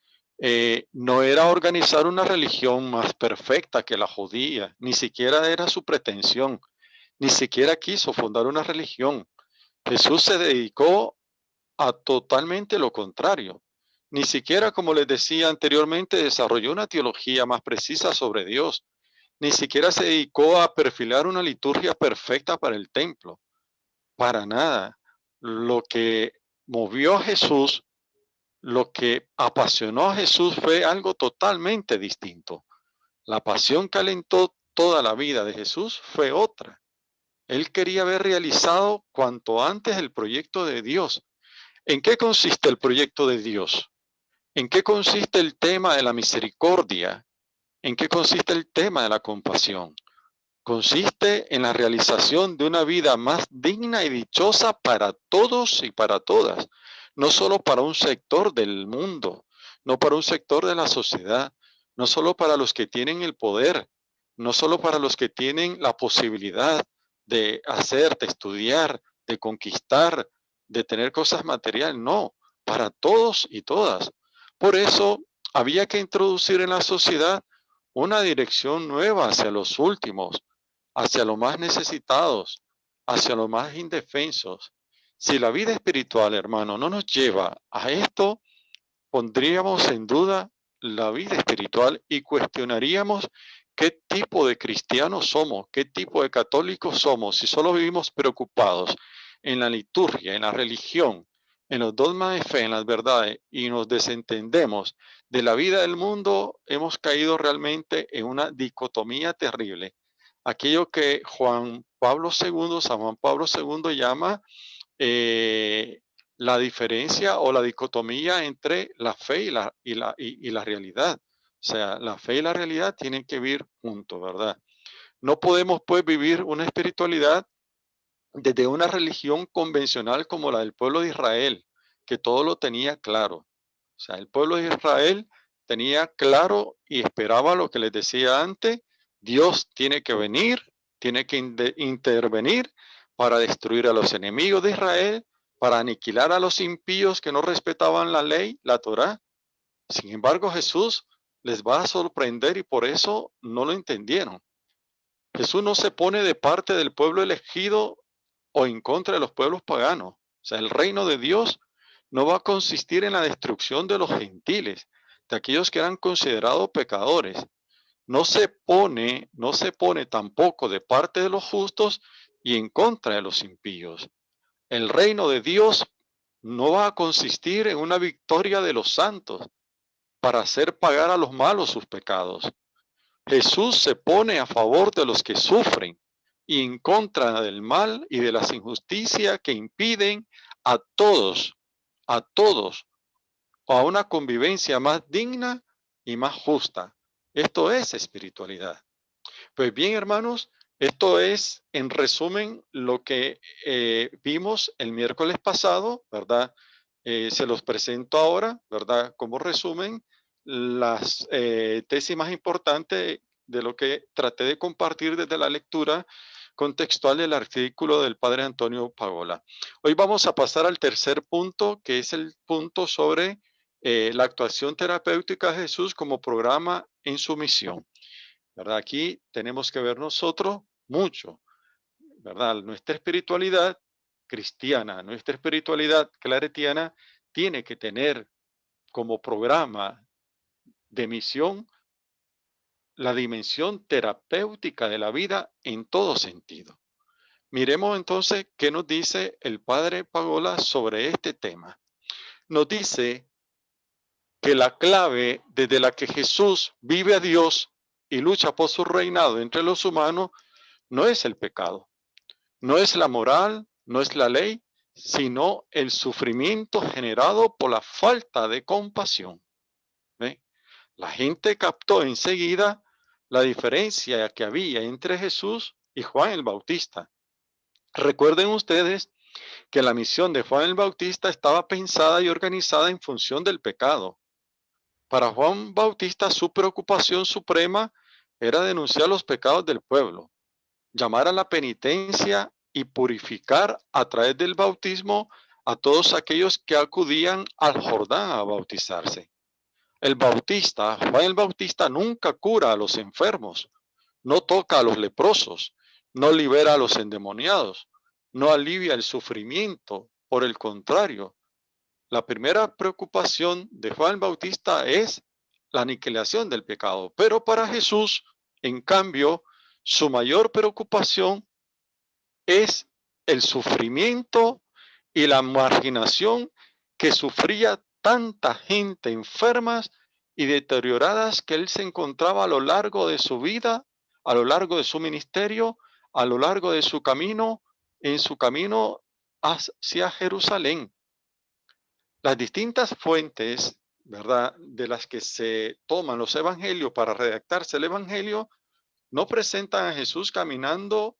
no era organizar una religión más perfecta que la judía, ni siquiera era su pretensión, ni siquiera quiso fundar una religión. Jesús se dedicó a totalmente lo contrario. Ni siquiera, como les decía anteriormente, desarrolló una teología más precisa sobre Dios. ni siquiera se dedicó a perfilar una liturgia perfecta para el templo. Para nada. Lo que movió a Jesús, lo que apasionó a Jesús fue algo totalmente distinto. La pasión que alentó toda la vida de Jesús fue otra. Él quería ver realizado cuanto antes el proyecto de Dios. ¿En qué consiste el proyecto de Dios? ¿En qué consiste el tema de la misericordia? ¿En qué consiste el tema de la compasión? Consiste en la realización de una vida más digna y dichosa para todos y para todas, no solo para un sector del mundo, no para un sector de la sociedad, no solo para los que tienen el poder, no solo para los que tienen la posibilidad de hacer, de estudiar, de conquistar, de tener cosas materiales, no, para todos y todas. Por eso había que introducir en la sociedad una dirección nueva hacia los últimos, hacia los más necesitados, hacia los más indefensos. Si la vida espiritual, hermano, no nos lleva a esto, pondríamos en duda la vida espiritual y cuestionaríamos qué tipo de cristianos somos, qué tipo de católicos somos, si solo vivimos preocupados en la liturgia, en la religión, en los dogmas de fe, en las verdades, y nos desentendemos de la vida del mundo, hemos caído realmente en una dicotomía terrible. Aquello que San Juan Pablo II llama la diferencia o la dicotomía entre la fe y la realidad. O sea, la fe y la realidad tienen que vivir juntos, ¿verdad? No podemos, pues, vivir una espiritualidad desde una religión convencional como la del pueblo de Israel, que todo lo tenía claro. O sea, el pueblo de Israel tenía claro y esperaba lo que les decía antes: Dios tiene que venir, tiene que intervenir para destruir a los enemigos de Israel, para aniquilar a los impíos que no respetaban la ley, la Torá. Sin embargo, Jesús les va a sorprender y por eso no lo entendieron. Jesús no se pone de parte del pueblo elegido o en contra de los pueblos paganos. O sea, el reino de Dios no va a consistir en la destrucción de los gentiles, de aquellos que eran considerados pecadores. No se pone tampoco de parte de los justos y en contra de los impíos. El reino de Dios no va a consistir en una victoria de los santos para hacer pagar a los malos sus pecados. Jesús se pone a favor de los que sufren y en contra del mal y de las injusticias que impiden a todos, a una convivencia más digna y más justa. Esto es espiritualidad. Pues bien, hermanos, esto es, en resumen, lo que vimos el miércoles pasado, ¿verdad? Se los presento ahora, ¿verdad? Como resumen, las tesis más importantes de lo que traté de compartir desde la lectura contextual del artículo del padre Antonio Pagola. Hoy vamos a pasar al tercer punto, que es el punto sobre la actuación terapéutica de Jesús como programa en su misión. ¿Verdad? Aquí tenemos que ver nosotros mucho, ¿verdad? Nuestra espiritualidad cristiana, nuestra espiritualidad claretiana tiene que tener como programa de misión la dimensión terapéutica de la vida en todo sentido. Miremos entonces qué nos dice el padre Pagola sobre este tema. Nos dice que la clave desde la que Jesús vive a Dios y lucha por su reinado entre los humanos no es el pecado, no es la moral, no es la ley, sino el sufrimiento generado por la falta de compasión. ¿Ve? La gente captó enseguida la diferencia que había entre Jesús y Juan el Bautista. Recuerden ustedes que la misión de Juan el Bautista estaba pensada y organizada en función del pecado. Para Juan Bautista, su preocupación suprema era denunciar los pecados del pueblo, llamar a la penitencia y purificar a través del bautismo a todos aquellos que acudían al Jordán a bautizarse. Juan el Bautista, nunca cura a los enfermos, no toca a los leprosos, no libera a los endemoniados, no alivia el sufrimiento. Por el contrario, la primera preocupación de Juan el Bautista es la aniquilación del pecado. Pero para Jesús, En cambio, su mayor preocupación es el sufrimiento y la marginación que sufría tanta gente enfermas y deterioradas que él se encontraba a lo largo de su vida, a lo largo de su ministerio, a lo largo de su camino, en su camino hacia Jerusalén. Las distintas fuentes, ¿verdad?, de las que se toman los evangelios para redactarse el evangelio, no presentan a Jesús caminando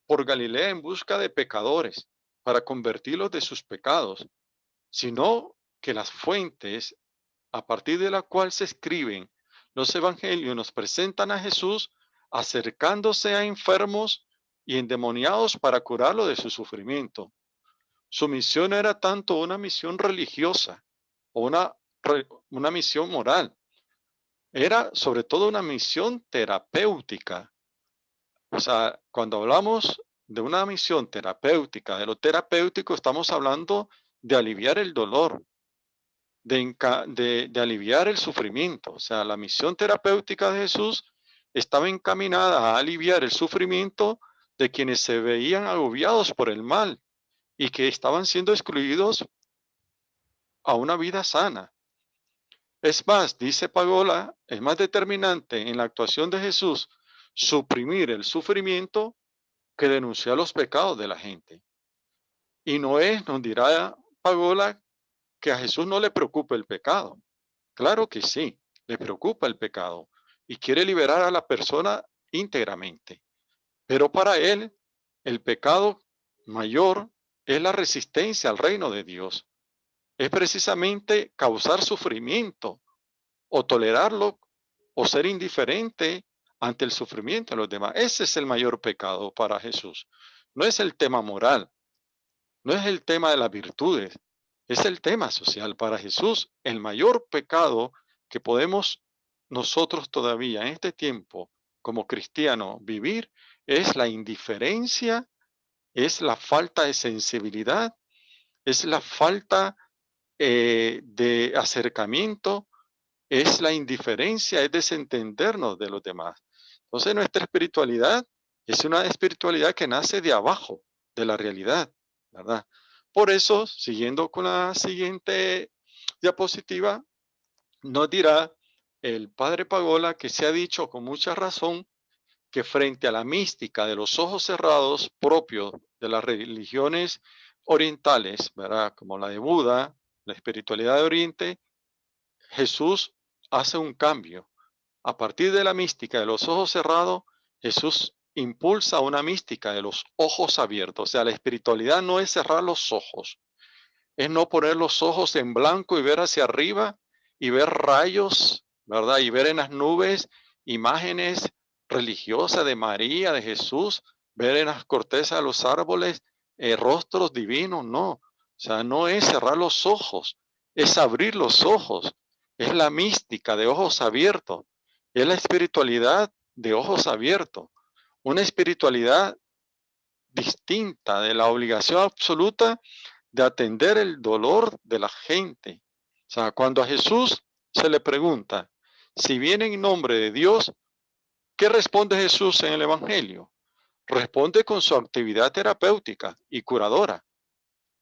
por Galilea en busca de pecadores para convertirlos de sus pecados, sino que las fuentes a partir de la cual se escriben los evangelios nos presentan a Jesús acercándose a enfermos y endemoniados para curarlos de su sufrimiento. Su misión era tanto una misión religiosa o una misión moral. Era sobre todo una misión terapéutica. O sea, cuando hablamos de una misión terapéutica, de lo terapéutico, estamos hablando de aliviar el dolor, de aliviar el sufrimiento. O sea, la misión terapéutica de Jesús estaba encaminada a aliviar el sufrimiento de quienes se veían agobiados por el mal y que estaban siendo excluidos a una vida sana. Es más, dice Pagola, es más determinante en la actuación de Jesús suprimir el sufrimiento que denunciar los pecados de la gente. Y no es, nos dirá Pagola, que a Jesús no le preocupa el pecado. Claro que sí, le preocupa el pecado y quiere liberar a la persona íntegramente. Pero para él, el pecado mayor es la resistencia al reino de Dios. Es precisamente causar sufrimiento o tolerarlo o ser indiferente ante el sufrimiento de los demás. Ese es el mayor pecado para Jesús. No es el tema moral, no es el tema de las virtudes, es el tema social. Para Jesús, el mayor pecado que podemos nosotros todavía en este tiempo como cristianos vivir es la indiferencia, es la falta de sensibilidad, es la falta de acercamiento, es la indiferencia, es desentendernos de los demás. Entonces nuestra espiritualidad es una espiritualidad que nace de abajo, de la realidad, ¿verdad? Por eso, siguiendo con la siguiente diapositiva, nos dirá el padre Pagola que se ha dicho con mucha razón que frente a la mística de los ojos cerrados propios de las religiones orientales, ¿verdad?, como la de Buda, la espiritualidad de Oriente, Jesús hace un cambio. A partir de la mística de los ojos cerrados, Jesús impulsa una mística de los ojos abiertos. O sea, la espiritualidad no es cerrar los ojos, es no poner los ojos en blanco y ver hacia arriba y ver rayos, ¿verdad? Y ver en las nubes imágenes religiosas de María, de Jesús, ver en las cortezas de los árboles rostros divinos, no. O sea, no es cerrar los ojos, es abrir los ojos. Es la mística de ojos abiertos, es la espiritualidad de ojos abiertos. Una espiritualidad distinta de la obligación absoluta de atender el dolor de la gente. O sea, cuando a Jesús se le pregunta si viene en nombre de Dios, ¿qué responde Jesús en el Evangelio? Responde con su actividad terapéutica y curadora.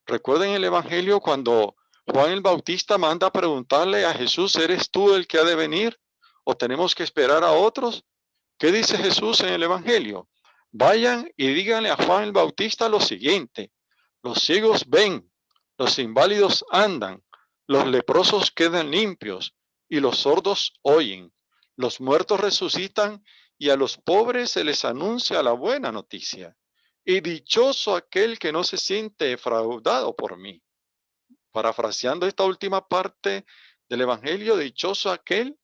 Recuerden el Evangelio cuando Juan el Bautista manda a preguntarle a Jesús, ¿eres tú el que ha de venir o tenemos que esperar a otros? ¿Qué dice Jesús en el Evangelio? Vayan y díganle a Juan el Bautista lo siguiente: los ciegos ven, los inválidos andan, los leprosos quedan limpios y los sordos oyen, los muertos resucitan y a los pobres se les anuncia la buena noticia. Y dichoso aquel que no se siente defraudado por mí. Parafraseando esta última parte del Evangelio, dichoso aquel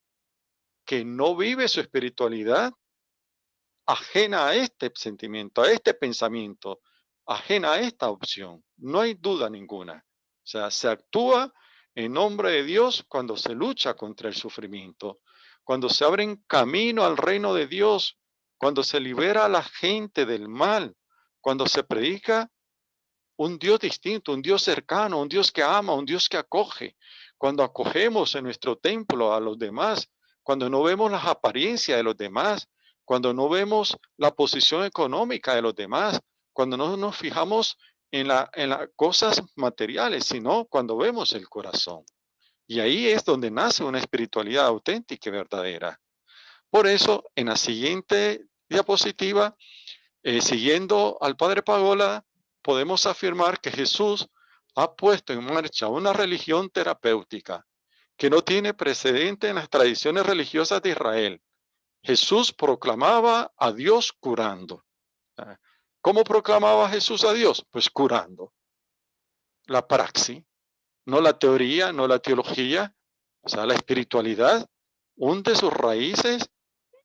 que no vive su espiritualidad ajena a este sentimiento, a este pensamiento, ajena a esta opción. No hay duda ninguna. O sea, se actúa en nombre de Dios cuando se lucha contra el sufrimiento, cuando se abre camino al reino de Dios, cuando se libera a la gente del mal, cuando se predica un Dios distinto, un Dios cercano, un Dios que ama, un Dios que acoge. Cuando acogemos en nuestro templo a los demás, cuando no vemos las apariencias de los demás, cuando no vemos la posición económica de los demás, cuando no nos fijamos en las cosas materiales, sino cuando vemos el corazón. Y ahí es donde nace una espiritualidad auténtica y verdadera. Por eso, en la siguiente diapositiva, siguiendo al Padre Pagola, podemos afirmar que Jesús ha puesto en marcha una religión terapéutica que no tiene precedente en las tradiciones religiosas de Israel. Jesús proclamaba a Dios curando. ¿Cómo proclamaba Jesús a Dios? Pues curando. La praxis, no la teoría, no la teología, o sea, la espiritualidad hunde sus raíces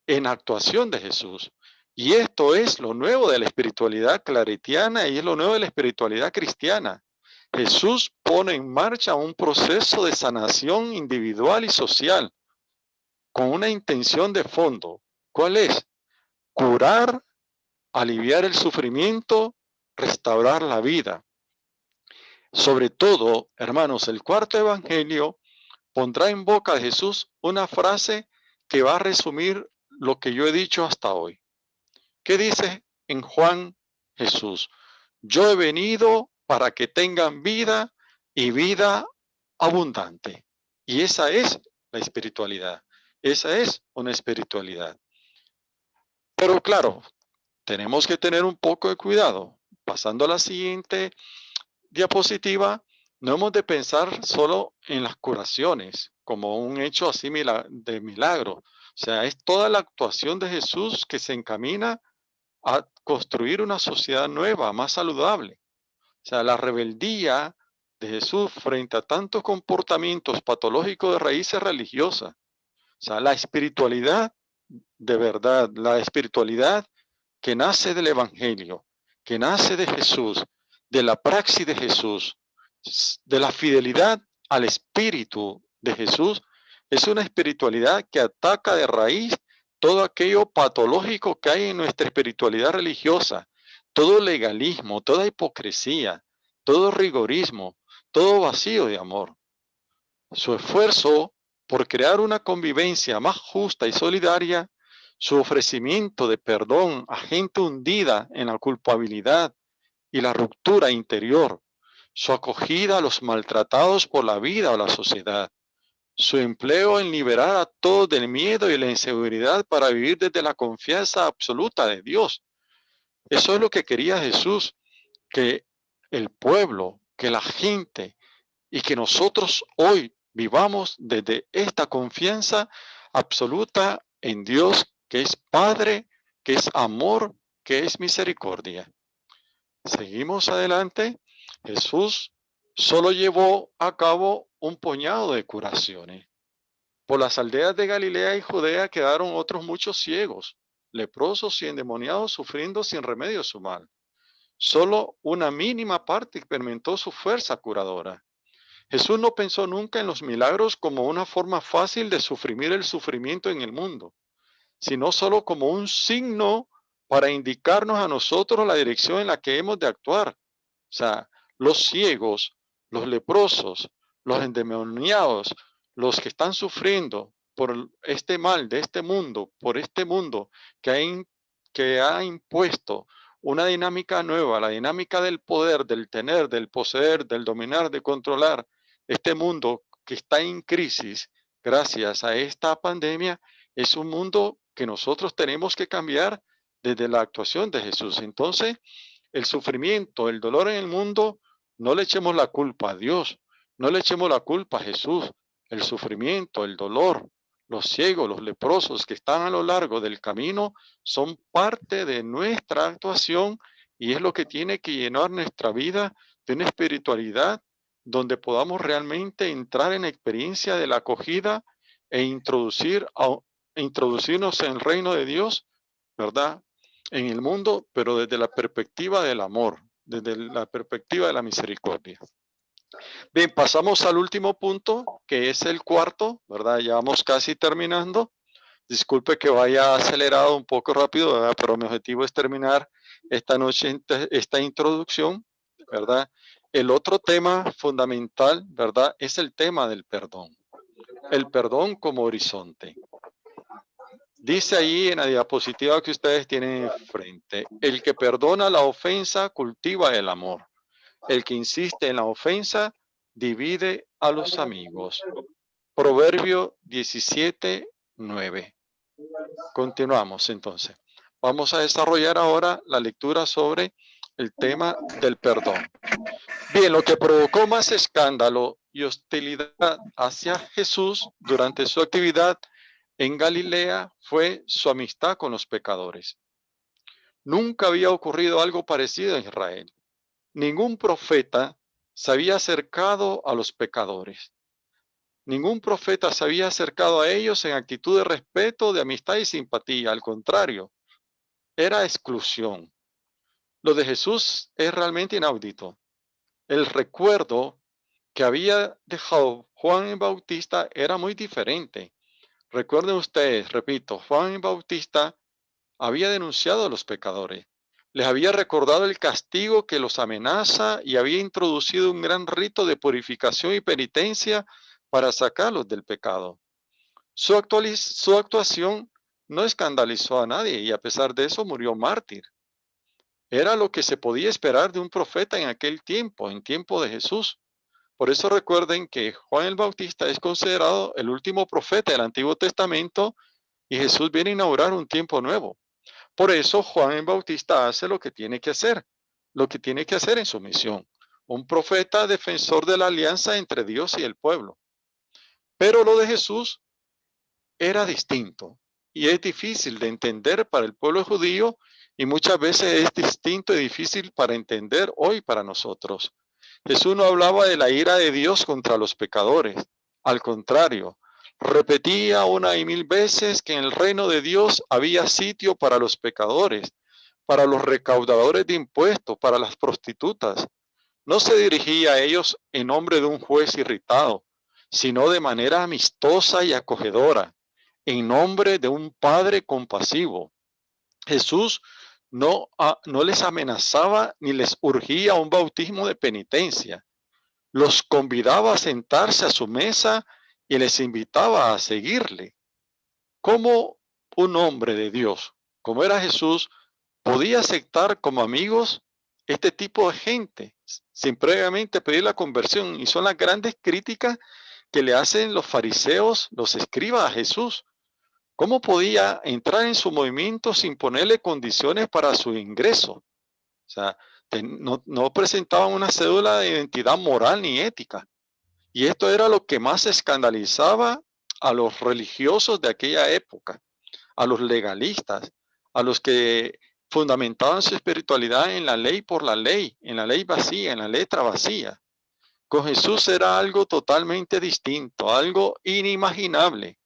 en actuación de Jesús. Y esto es lo nuevo de la espiritualidad claretiana y es lo nuevo de la espiritualidad cristiana. Jesús pone en marcha un proceso de sanación individual y social con una intención de fondo. ¿Cuál es? Curar, aliviar el sufrimiento, restaurar la vida. Sobre todo, hermanos, el cuarto evangelio pondrá en boca de Jesús una frase que va a resumir lo que yo he dicho hasta hoy. ¿Qué dice en Juan Jesús? Yo he venido para que tengan vida y vida abundante. Y esa es la espiritualidad. Esa es una espiritualidad. Pero claro, tenemos que tener un poco de cuidado. Pasando a la siguiente diapositiva, no hemos de pensar solo en las curaciones como un hecho así de milagro. O sea, es toda la actuación de Jesús que se encamina a construir una sociedad nueva, más saludable. O sea, la rebeldía de Jesús frente a tantos comportamientos patológicos de raíces religiosas. O sea, la espiritualidad de verdad, la espiritualidad que nace del Evangelio, que nace de Jesús, de la praxis de Jesús, de la fidelidad al Espíritu de Jesús, es una espiritualidad que ataca de raíz todo aquello patológico que hay en nuestra espiritualidad religiosa, todo legalismo, toda hipocresía, todo rigorismo, todo vacío de amor. Su esfuerzo por crear una convivencia más justa y solidaria, su ofrecimiento de perdón a gente hundida en la culpabilidad y la ruptura interior, su acogida a los maltratados por la vida o la sociedad, su empleo en liberar a todos del miedo y la inseguridad para vivir desde la confianza absoluta de Dios. Eso es lo que quería Jesús, que el pueblo, que la gente y que nosotros hoy vivamos desde esta confianza absoluta en Dios, que es Padre, que es amor, que es misericordia. Seguimos adelante. Jesús solo llevó a cabo un puñado de curaciones. Por las aldeas de Galilea y Judea quedaron otros muchos ciegos, leprosos y endemoniados sufriendo sin remedio su mal. Solo una mínima parte experimentó su fuerza curadora. Jesús no pensó nunca en los milagros como una forma fácil de suprimir el sufrimiento en el mundo, sino solo como un signo para indicarnos a nosotros la dirección en la que hemos de actuar. O sea, los ciegos, los leprosos, los endemoniados, los que están sufriendo por este mal de este mundo, por este mundo que ha impuesto una dinámica nueva, la dinámica del poder, del tener, del poseer, del dominar, de controlar, este mundo que está en crisis gracias a esta pandemia, es un mundo que nosotros tenemos que cambiar desde la actuación de Jesús. Entonces, el sufrimiento, el dolor en el mundo, no le echemos la culpa a Dios, no le echemos la culpa a Jesús. El sufrimiento, el dolor, los ciegos, los leprosos que están a lo largo del camino son parte de nuestra actuación y es lo que tiene que llenar nuestra vida de una espiritualidad donde podamos realmente entrar en la experiencia de la acogida e introducirnos en el reino de Dios, ¿verdad? En el mundo, pero desde la perspectiva del amor, desde la perspectiva de la misericordia. Bien, pasamos al último punto, que es el cuarto, ¿verdad? Ya vamos casi terminando. Disculpe que vaya acelerado un poco rápido, ¿verdad? Pero mi objetivo es terminar esta noche esta introducción, ¿verdad? El otro tema fundamental, ¿verdad? Es el tema del perdón. El perdón como horizonte. Dice ahí en la diapositiva que ustedes tienen enfrente, el que perdona la ofensa cultiva el amor. El que insiste en la ofensa divide a los amigos. Proverbio 17:9. Continuamos entonces. Vamos a desarrollar ahora la lectura sobre el tema del perdón. Bien, lo que provocó más escándalo y hostilidad hacia Jesús durante su actividad en Galilea fue su amistad con los pecadores. Nunca había ocurrido algo parecido en Israel. Ningún profeta se había acercado a los pecadores. Ningún profeta se había acercado a ellos en actitud de respeto, de amistad y simpatía. Al contrario, era exclusión. Lo de Jesús es realmente inaudito. El recuerdo que había dejado Juan el Bautista era muy diferente. Recuerden ustedes, repito, Juan el Bautista había denunciado a los pecadores. Les había recordado el castigo que los amenaza y había introducido un gran rito de purificación y penitencia para sacarlos del pecado. Su actuación no escandalizó a nadie y a pesar de eso murió mártir. Era lo que se podía esperar de un profeta en aquel tiempo, en tiempo de Jesús. Por eso recuerden que Juan el Bautista es considerado el último profeta del Antiguo Testamento y Jesús viene a inaugurar un tiempo nuevo. Por eso Juan el Bautista hace lo que tiene que hacer en su misión. Un profeta defensor de la alianza entre Dios y el pueblo. Pero lo de Jesús era distinto y es difícil de entender para el pueblo judío y muchas veces es distinto y difícil para entender hoy para nosotros. Jesús no hablaba de la ira de Dios contra los pecadores. Al contrario, repetía una y mil veces que en el reino de Dios había sitio para los pecadores, para los recaudadores de impuestos, para las prostitutas. No se dirigía a ellos en nombre de un juez irritado, sino de manera amistosa y acogedora, en nombre de un Padre compasivo. Jesús no les amenazaba ni les urgía un bautismo de penitencia. Los convidaba a sentarse a su mesa y les invitaba a seguirle. ¿Cómo un hombre de Dios, como era Jesús, podía aceptar como amigos este tipo de gente sin previamente pedir la conversión? Y son las grandes críticas que le hacen los fariseos, los escribas a Jesús. ¿Cómo podía entrar en su movimiento sin ponerle condiciones para su ingreso? O sea, no presentaban una cédula de identidad moral ni ética. Y esto era lo que más escandalizaba a los religiosos de aquella época, a los legalistas, a los que fundamentaban su espiritualidad en la ley por la ley, en la ley vacía, en la letra vacía. Con Jesús era algo totalmente distinto, algo inimaginable.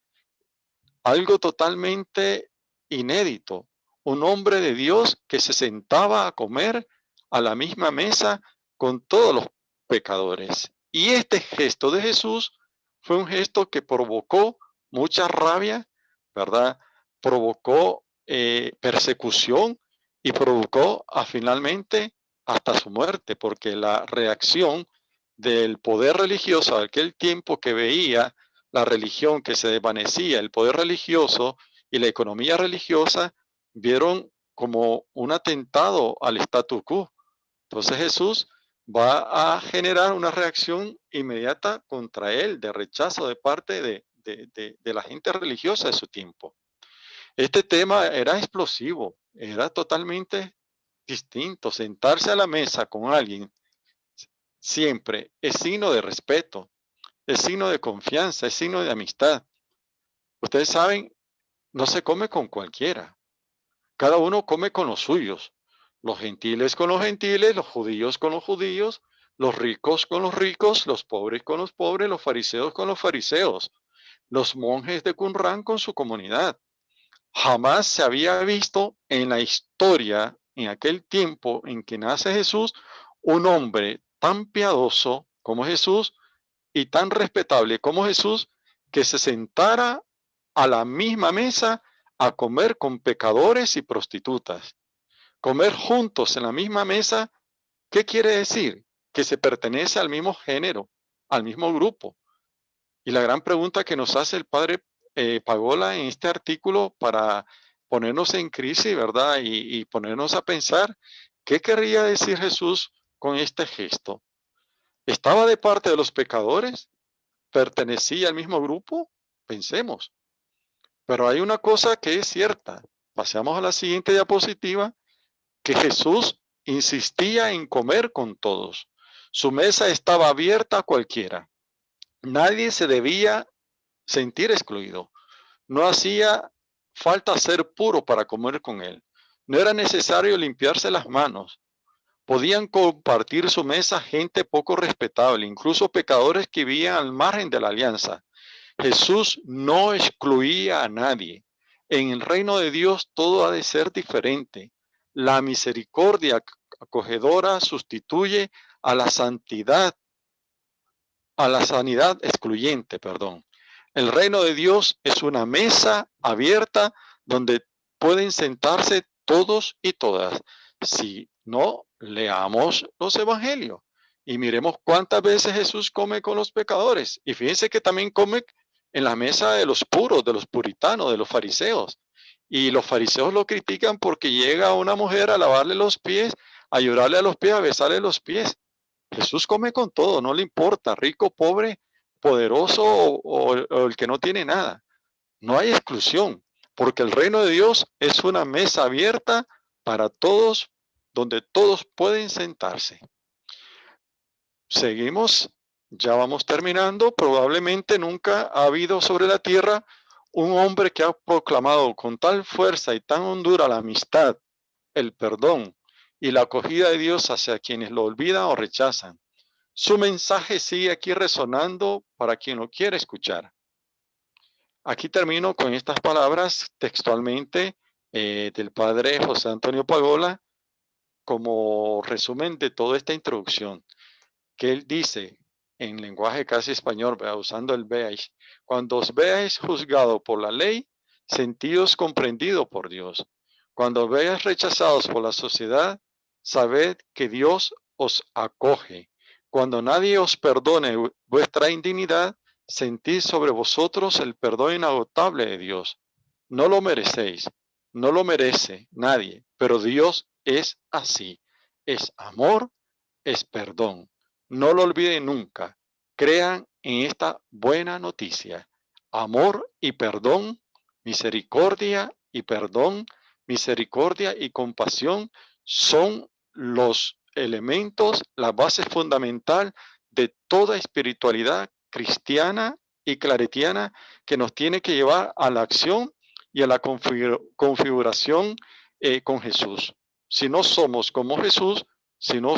Algo totalmente inédito. Un hombre de Dios que se sentaba a comer a la misma mesa con todos los pecadores. Y este gesto de Jesús fue un gesto que provocó mucha rabia, ¿verdad? Provocó persecución y provocó finalmente hasta su muerte, porque la reacción del poder religioso de aquel tiempo que veía la religión que se desvanecía, el poder religioso y la economía religiosa, vieron como un atentado al statu quo. Entonces Jesús va a generar una reacción inmediata contra él, de rechazo de parte de la gente religiosa de su tiempo. Este tema era explosivo, era totalmente distinto. Sentarse a la mesa con alguien siempre es signo de respeto. Es signo de confianza, es signo de amistad. Ustedes saben, no se come con cualquiera. Cada uno come con los suyos. Los gentiles con los gentiles, los judíos con los judíos, los ricos con los ricos, los pobres con los pobres, los fariseos con los fariseos, los monjes de Qumran con su comunidad. Jamás se había visto en la historia, en aquel tiempo en que nace Jesús, un hombre tan piadoso como Jesús, y tan respetable como Jesús, que se sentara a la misma mesa a comer con pecadores y prostitutas. Comer juntos en la misma mesa, ¿qué quiere decir? Que se pertenece al mismo género, al mismo grupo. Y la gran pregunta que nos hace el Padre Pagola en este artículo para ponernos en crisis, ¿verdad? Y ponernos a pensar qué querría decir Jesús con este gesto. ¿Estaba de parte de los pecadores? ¿Pertenecía al mismo grupo? Pensemos. Pero hay una cosa que es cierta. Pasamos a la siguiente diapositiva, que Jesús insistía en comer con todos. Su mesa estaba abierta a cualquiera. Nadie se debía sentir excluido. No hacía falta ser puro para comer con él. No era necesario limpiarse las manos. Podían compartir su mesa gente poco respetable, incluso pecadores que vivían al margen de la alianza. Jesús no excluía a nadie. En el reino de Dios todo ha de ser diferente. La misericordia acogedora sustituye a la santidad, a la sanidad excluyente, perdón. El reino de Dios es una mesa abierta donde pueden sentarse todos y todas. Si no, leamos los evangelios y miremos cuántas veces Jesús come con los pecadores. Y fíjense que también come en la mesa de los puros, de los puritanos, de los fariseos. Y los fariseos lo critican porque llega una mujer a lavarle los pies, a llorarle a los pies, a besarle los pies. Jesús come con todo, no le importa, rico, pobre, poderoso o el que no tiene nada. No hay exclusión, porque el reino de Dios es una mesa abierta para todos, donde todos pueden sentarse. Seguimos, ya vamos terminando. Probablemente nunca ha habido sobre la tierra un hombre que ha proclamado con tal fuerza y tan hondura la amistad, el perdón y la acogida de Dios hacia quienes lo olvidan o rechazan. Su mensaje sigue aquí resonando para quien lo quiere escuchar. Aquí termino con estas palabras textualmente del padre José Antonio Pagola como resumen de toda esta introducción, que él dice en lenguaje casi español, usando el veáis: cuando os veáis juzgado por la ley, sentíos comprendido por Dios. Cuando os veáis rechazados por la sociedad, sabed que Dios os acoge. Cuando nadie os perdone vuestra indignidad, sentid sobre vosotros el perdón inagotable de Dios. No lo merecéis, no lo merece nadie, pero Dios es así. Es amor, es perdón. No lo olviden nunca. Crean en esta buena noticia. Amor y perdón, misericordia y perdón, misericordia y compasión son los elementos, la base fundamental de toda espiritualidad cristiana y claretiana que nos tiene que llevar a la acción y a la configuración con Jesús. Si no somos como Jesús, si no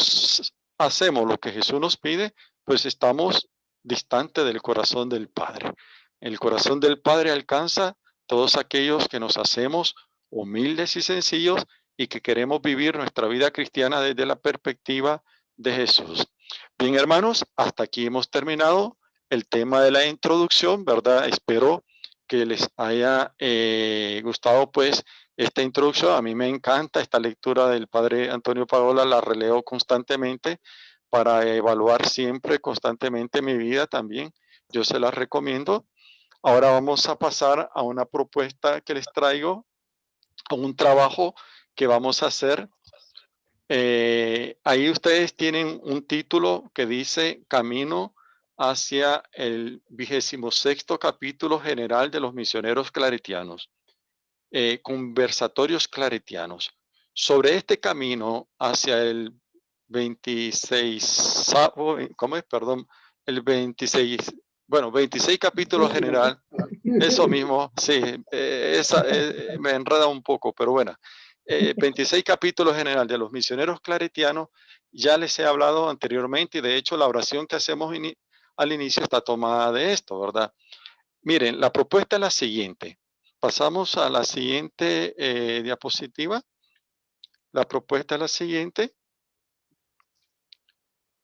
hacemos lo que Jesús nos pide, pues estamos distantes del corazón del Padre. El corazón del Padre alcanza todos aquellos que nos hacemos humildes y sencillos y que queremos vivir nuestra vida cristiana desde la perspectiva de Jesús. Bien, hermanos, hasta aquí hemos terminado el tema de la introducción, ¿verdad? Espero que les haya gustado pues esta introducción. A mí me encanta esta lectura del padre Antonio Pagola, la releo constantemente para evaluar siempre constantemente mi vida también. Yo se las recomiendo. Ahora vamos a pasar a una propuesta que les traigo, a un trabajo que vamos a hacer. Ahí ustedes tienen un título que dice Camino hacia el 26º capítulo general de los misioneros claretianos. Conversatorios claretianos. Sobre este camino hacia el 26 capítulo general, eso mismo, sí, me enreda un poco, pero bueno, 26 capítulos general de los misioneros claretianos, ya les he hablado anteriormente y de hecho la oración que hacemos al inicio está tomada de esto, ¿verdad? Miren, la propuesta es la siguiente. Pasamos a la siguiente diapositiva. La propuesta es la siguiente.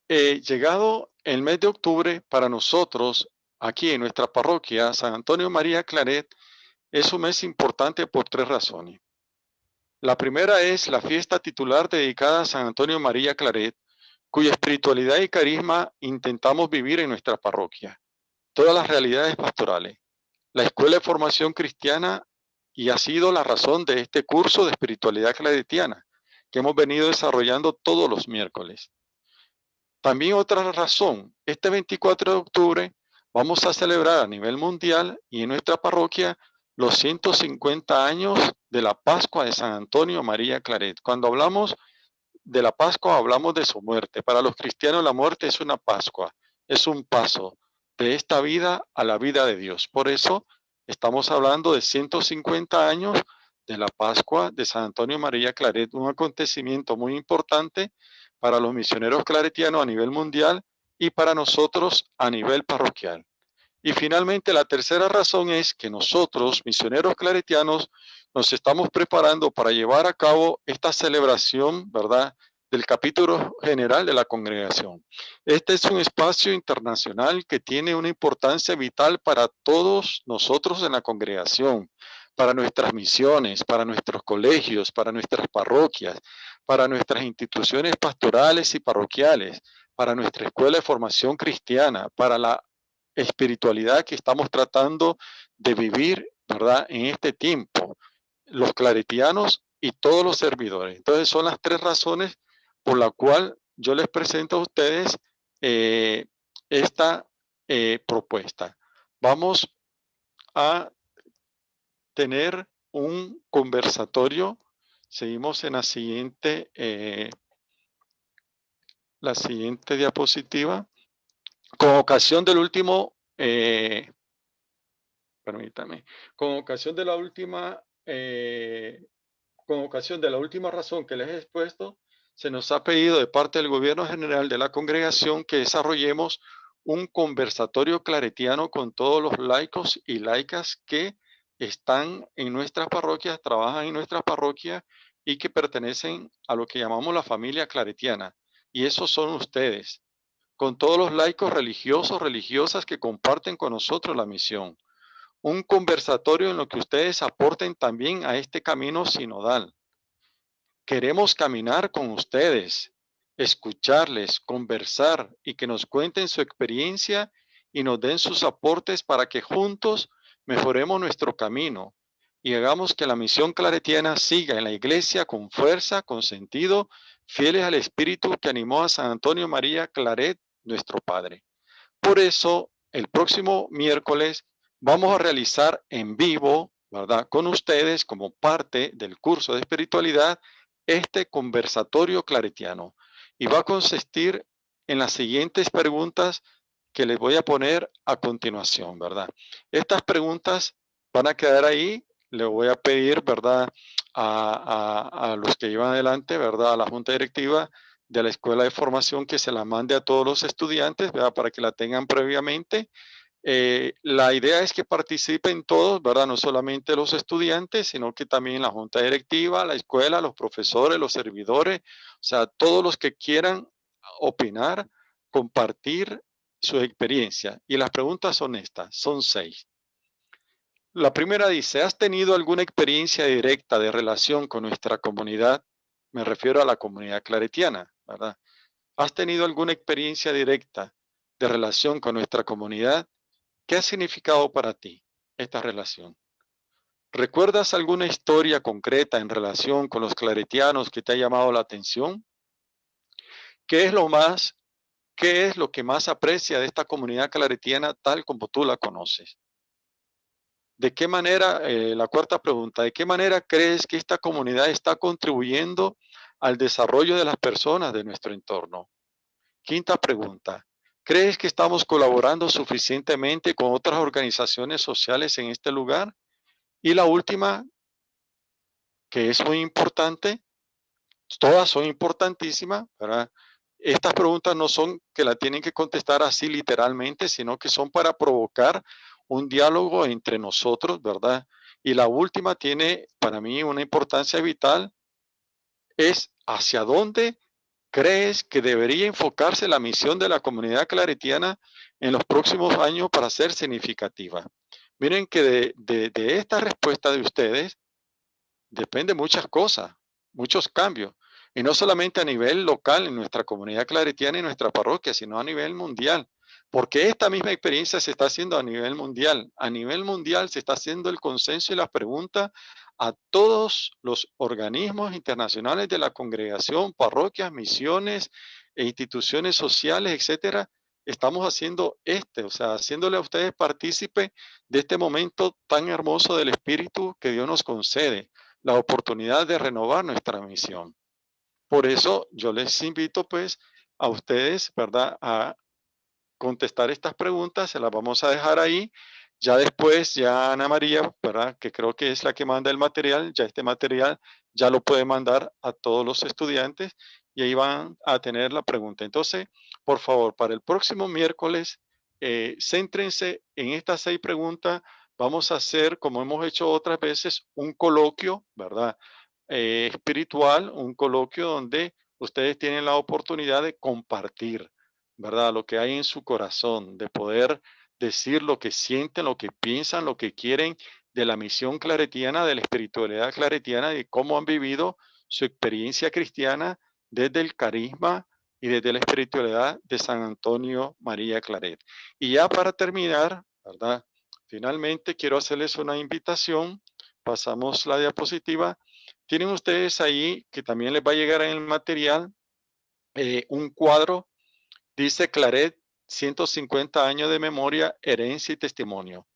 Llegado el mes de octubre, para nosotros, aquí en nuestra parroquia, San Antonio María Claret, es un mes importante por 3 razones. La primera es la fiesta titular dedicada a San Antonio María Claret, cuya espiritualidad y carisma intentamos vivir en nuestra parroquia. Todas las realidades pastorales. la Escuela de Formación Cristiana y ha sido la razón de este curso de espiritualidad claretiana que hemos venido desarrollando todos los miércoles. También otra razón, este 24 de octubre vamos a celebrar a nivel mundial y en nuestra parroquia los 150 años de la Pascua de San Antonio María Claret. Cuando hablamos de la Pascua hablamos de su muerte. Para los cristianos la muerte es una Pascua, es un paso de esta vida a la vida de Dios. Por eso estamos hablando de 150 años de la Pascua de San Antonio María Claret, un acontecimiento muy importante para los misioneros claretianos a nivel mundial y para nosotros a nivel parroquial. Y finalmente la tercera razón es que nosotros, misioneros claretianos, nos estamos preparando para llevar a cabo esta celebración, ¿verdad?, del capítulo general de la congregación. Este es un espacio internacional que tiene una importancia vital para todos nosotros en la congregación, para nuestras misiones, para nuestros colegios, para nuestras parroquias, para nuestras instituciones pastorales y parroquiales, para nuestra escuela de formación cristiana, para la espiritualidad que estamos tratando de vivir, ¿verdad?, en este tiempo, los claretianos y todos los servidores. Entonces son las tres razones por la cual yo les presento a ustedes esta propuesta. Vamos a tener un conversatorio. Seguimos en la siguiente diapositiva. Con ocasión del último, con ocasión de la última razón que les he expuesto, se nos ha pedido de parte del Gobierno General de la Congregación que desarrollemos un conversatorio claretiano con todos los laicos y laicas que están en nuestras parroquias, trabajan en nuestras parroquias y que pertenecen a lo que llamamos la familia claretiana. Y esos son ustedes, con todos los laicos religiosos, religiosas que comparten con nosotros la misión. Un conversatorio en lo que ustedes aporten también a este camino sinodal. Queremos caminar con ustedes, escucharles, conversar y que nos cuenten su experiencia y nos den sus aportes para que juntos mejoremos nuestro camino y hagamos que la misión claretiana siga en la iglesia con fuerza, con sentido, fieles al espíritu que animó a San Antonio María Claret, nuestro Padre. Por eso, el próximo miércoles vamos a realizar en vivo, ¿verdad?, con ustedes como parte del curso de espiritualidad, este conversatorio claretiano. Y va a consistir en las siguientes preguntas que les voy a poner a continuación, ¿verdad? Estas preguntas van a quedar ahí. Le voy a pedir, ¿verdad?, a los que llevan adelante, ¿verdad?, a la Junta Directiva de la Escuela de Formación que se la mande a todos los estudiantes, ¿verdad?, para que la tengan previamente. La idea es que participen todos, ¿verdad?, no solamente los estudiantes, sino que también la Junta Directiva, la escuela, los profesores, los servidores, o sea, todos los que quieran opinar, compartir su experiencia. Y las preguntas son estas, son 6. La primera dice, ¿has tenido alguna experiencia directa de relación con nuestra comunidad? Me refiero a la comunidad claretiana, ¿verdad? ¿Has tenido alguna experiencia directa de relación con nuestra comunidad? ¿Qué ha significado para ti esta relación? ¿Recuerdas alguna historia concreta en relación con los claretianos que te ha llamado la atención? ¿Qué es lo que más aprecia de esta comunidad claretiana tal como tú la conoces? ¿De qué manera, la cuarta pregunta, de qué manera crees que esta comunidad está contribuyendo al desarrollo de las personas de nuestro entorno? Quinta pregunta, ¿crees que estamos colaborando suficientemente con otras organizaciones sociales en este lugar? Y la última, que es muy importante, todas son importantísimas, ¿verdad? Estas preguntas no son que la tienen que contestar así literalmente, sino que son para provocar un diálogo entre nosotros, ¿verdad? Y la última tiene para mí una importancia vital, es ¿hacia dónde crees que debería enfocarse la misión de la comunidad claretiana en los próximos años para ser significativa? Miren que de esta respuesta de ustedes depende muchas cosas, muchos cambios. Y no solamente a nivel local en nuestra comunidad claretiana y nuestra parroquia, sino a nivel mundial. Porque esta misma experiencia se está haciendo a nivel mundial. A nivel mundial se está haciendo el consenso y las preguntas a todos los organismos internacionales de la congregación, parroquias, misiones e instituciones sociales, etcétera. Estamos haciendo o sea, haciéndole a ustedes partícipe de este momento tan hermoso del Espíritu que Dios nos concede, la oportunidad de renovar nuestra misión. Por eso yo les invito pues a ustedes, ¿verdad?, a contestar estas preguntas, se las vamos a dejar ahí. Ya después, ya Ana María, ¿verdad?, que creo que es la que manda el material, ya este material ya lo puede mandar a todos los estudiantes y ahí van a tener la pregunta. Entonces, por favor, para el próximo miércoles, céntrense en estas 6 preguntas. Vamos a hacer, como hemos hecho otras veces, un coloquio, ¿verdad?, espiritual, un coloquio donde ustedes tienen la oportunidad de compartir, ¿verdad?, lo que hay en su corazón, de poder decir lo que sienten, lo que piensan, lo que quieren de la misión claretiana, de la espiritualidad claretiana, de cómo han vivido su experiencia cristiana desde el carisma y desde la espiritualidad de San Antonio María Claret. Y ya para terminar, ¿verdad?, finalmente quiero hacerles una invitación. Pasamos la diapositiva. Tienen ustedes ahí, que también les va a llegar en el material, un cuadro. Dice Claret, 150 años de memoria, herencia y testimonio.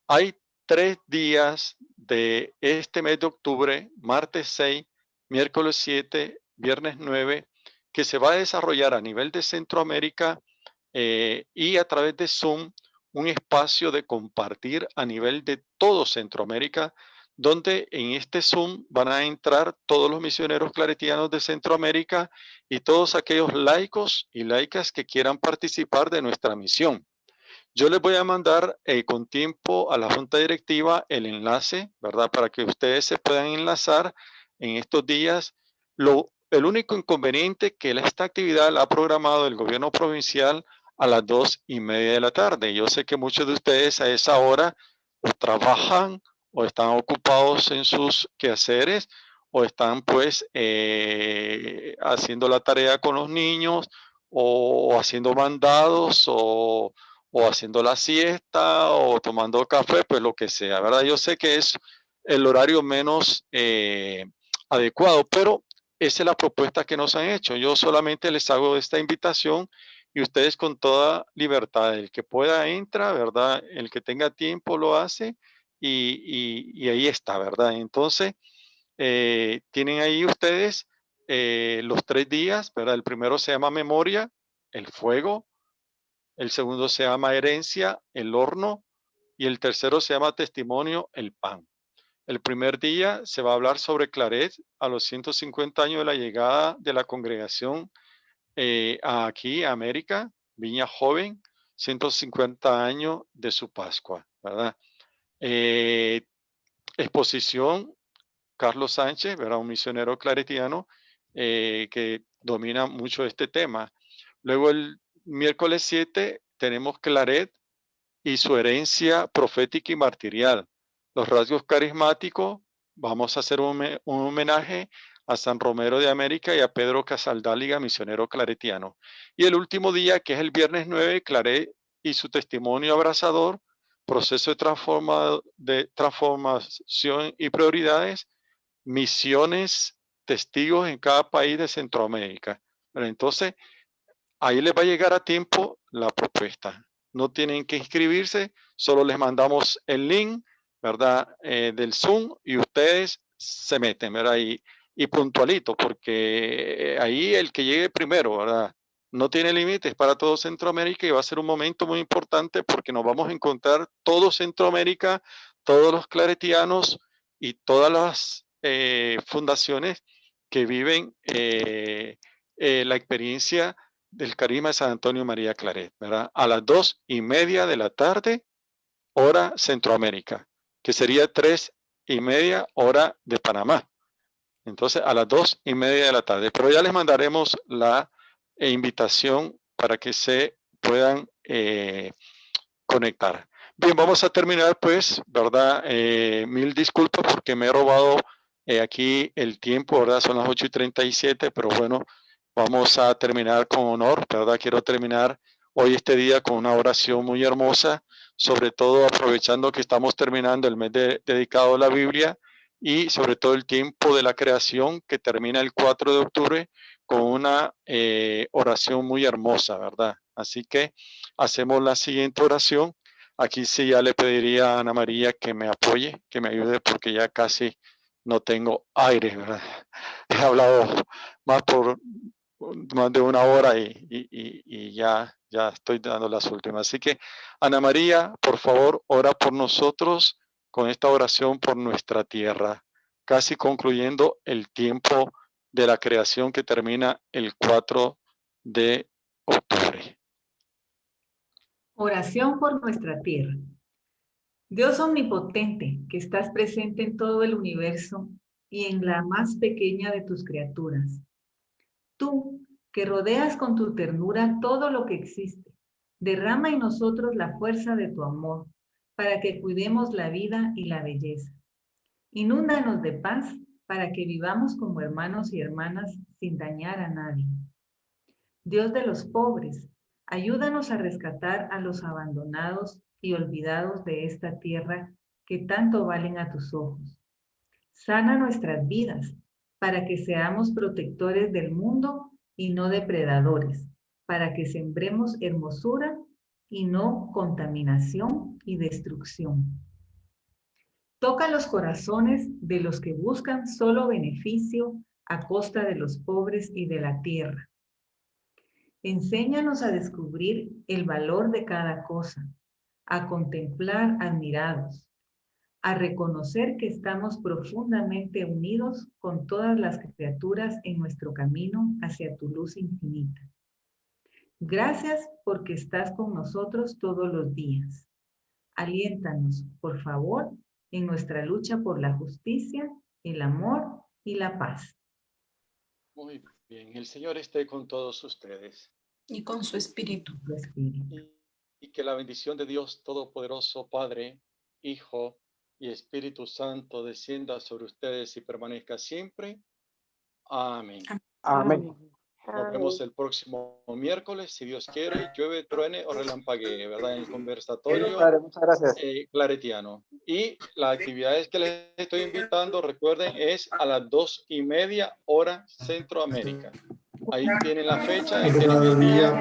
Hay 3 días de este mes de octubre, martes 6, miércoles 7, viernes 9, que se va a desarrollar a nivel de Centroamérica y a través de Zoom, un espacio de compartir a nivel de todo Centroamérica, donde en este Zoom van a entrar todos los misioneros claretianos de Centroamérica y todos aquellos laicos y laicas que quieran participar de nuestra misión. Yo les voy a mandar con tiempo a la Junta Directiva el enlace, ¿verdad?, para que ustedes se puedan enlazar en estos días. El único inconveniente que esta actividad la ha programado el gobierno provincial a las 2:30 de la tarde. Yo sé que muchos de ustedes a esa hora o trabajan o están ocupados en sus quehaceres o están pues haciendo la tarea con los niños o haciendo mandados o haciendo la siesta o tomando café, pues lo que sea, ¿verdad? Yo sé que es el horario menos adecuado, pero esa es la propuesta que nos han hecho. Yo solamente les hago esta invitación y ustedes con toda libertad, el que pueda entra, ¿verdad? El que tenga tiempo lo hace y ahí está, ¿verdad? Entonces, tienen ahí ustedes los 3 días, ¿verdad? El primero se llama memoria, el fuego. El segundo se llama herencia, el horno. Y el tercero se llama testimonio, el pan. El primer día se va a hablar sobre Claret a los 150 años de la llegada de la congregación aquí a América, Viña Joven, 150 años de su Pascua, ¿verdad? Exposición, Carlos Sánchez, ¿verdad?, un misionero claretiano que domina mucho este tema. Luego el miércoles 7 tenemos Claret y su herencia profética y martirial. Los rasgos carismáticos, vamos a hacer un homenaje a San Romero de América y a Pedro Casaldáliga, misionero claretiano. Y el último día, que es el viernes 9, Claret y su testimonio abrazador, proceso de transformación y prioridades, misiones, testigos en cada país de Centroamérica. Pero entonces, ahí les va a llegar a tiempo la propuesta. No tienen que inscribirse, solo les mandamos el link, ¿verdad?, del Zoom y ustedes se meten, ¿verdad? Y puntualito, porque ahí el que llegue primero, ¿verdad?, no tiene límites para todo Centroamérica y va a ser un momento muy importante porque nos vamos a encontrar todo Centroamérica, todos los claretianos y todas las fundaciones que viven la experiencia del carisma de San Antonio María Claret, ¿verdad? A las 2:30 de la tarde, hora Centroamérica, que sería 3:30 hora de Panamá. Entonces, a las 2:30 de la tarde. Pero ya les mandaremos la invitación para que se puedan conectar. Bien, vamos a terminar pues, ¿verdad? Mil disculpas porque me he robado aquí el tiempo, ¿verdad? Son las 8:37, pero bueno, vamos a terminar con honor, ¿verdad? Quiero terminar hoy este día con una oración muy hermosa, sobre todo aprovechando que estamos terminando el mes dedicado a la Biblia y sobre todo el tiempo de la creación que termina el 4 de octubre con una oración muy hermosa, ¿verdad? Así que hacemos la siguiente oración. Aquí sí ya le pediría a Ana María que me apoye, que me ayude porque ya casi no tengo aire, ¿verdad? He hablado más de una hora y ya estoy dando las últimas. Así que, Ana María, por favor, ora por nosotros con esta oración por nuestra tierra, casi concluyendo el tiempo de la creación que termina el 4 de octubre. Oración por nuestra tierra. Dios omnipotente, que estás presente en todo el universo y en la más pequeña de tus criaturas. Tú, que rodeas con tu ternura todo lo que existe, derrama en nosotros la fuerza de tu amor para que cuidemos la vida y la belleza. Inúndanos de paz para que vivamos como hermanos y hermanas sin dañar a nadie. Dios de los pobres, ayúdanos a rescatar a los abandonados y olvidados de esta tierra que tanto valen a tus ojos. Sana nuestras vidas para que seamos protectores del mundo y no depredadores, para que sembremos hermosura y no contaminación y destrucción. Toca los corazones de los que buscan solo beneficio a costa de los pobres y de la tierra. Enséñanos a descubrir el valor de cada cosa, a contemplar admirados, a reconocer que estamos profundamente unidos con todas las criaturas en nuestro camino hacia tu luz infinita. Gracias porque estás con nosotros todos los días. Aliéntanos, por favor, en nuestra lucha por la justicia, el amor y la paz. Muy bien, el Señor esté con todos ustedes. Y con su espíritu. Y que la bendición de Dios Todopoderoso, Padre, Hijo y Espíritu Santo descienda sobre ustedes y permanezca siempre. Amén. Amén. Nos vemos el próximo miércoles, si Dios quiere, llueve, truene o relampaguee, ¿verdad? En el conversatorio Muchas gracias. claretiano. Y las actividades que les estoy invitando, recuerden, es a las 2:30 hora Centroamérica. Ahí tienen la fecha, ahí tienen el día.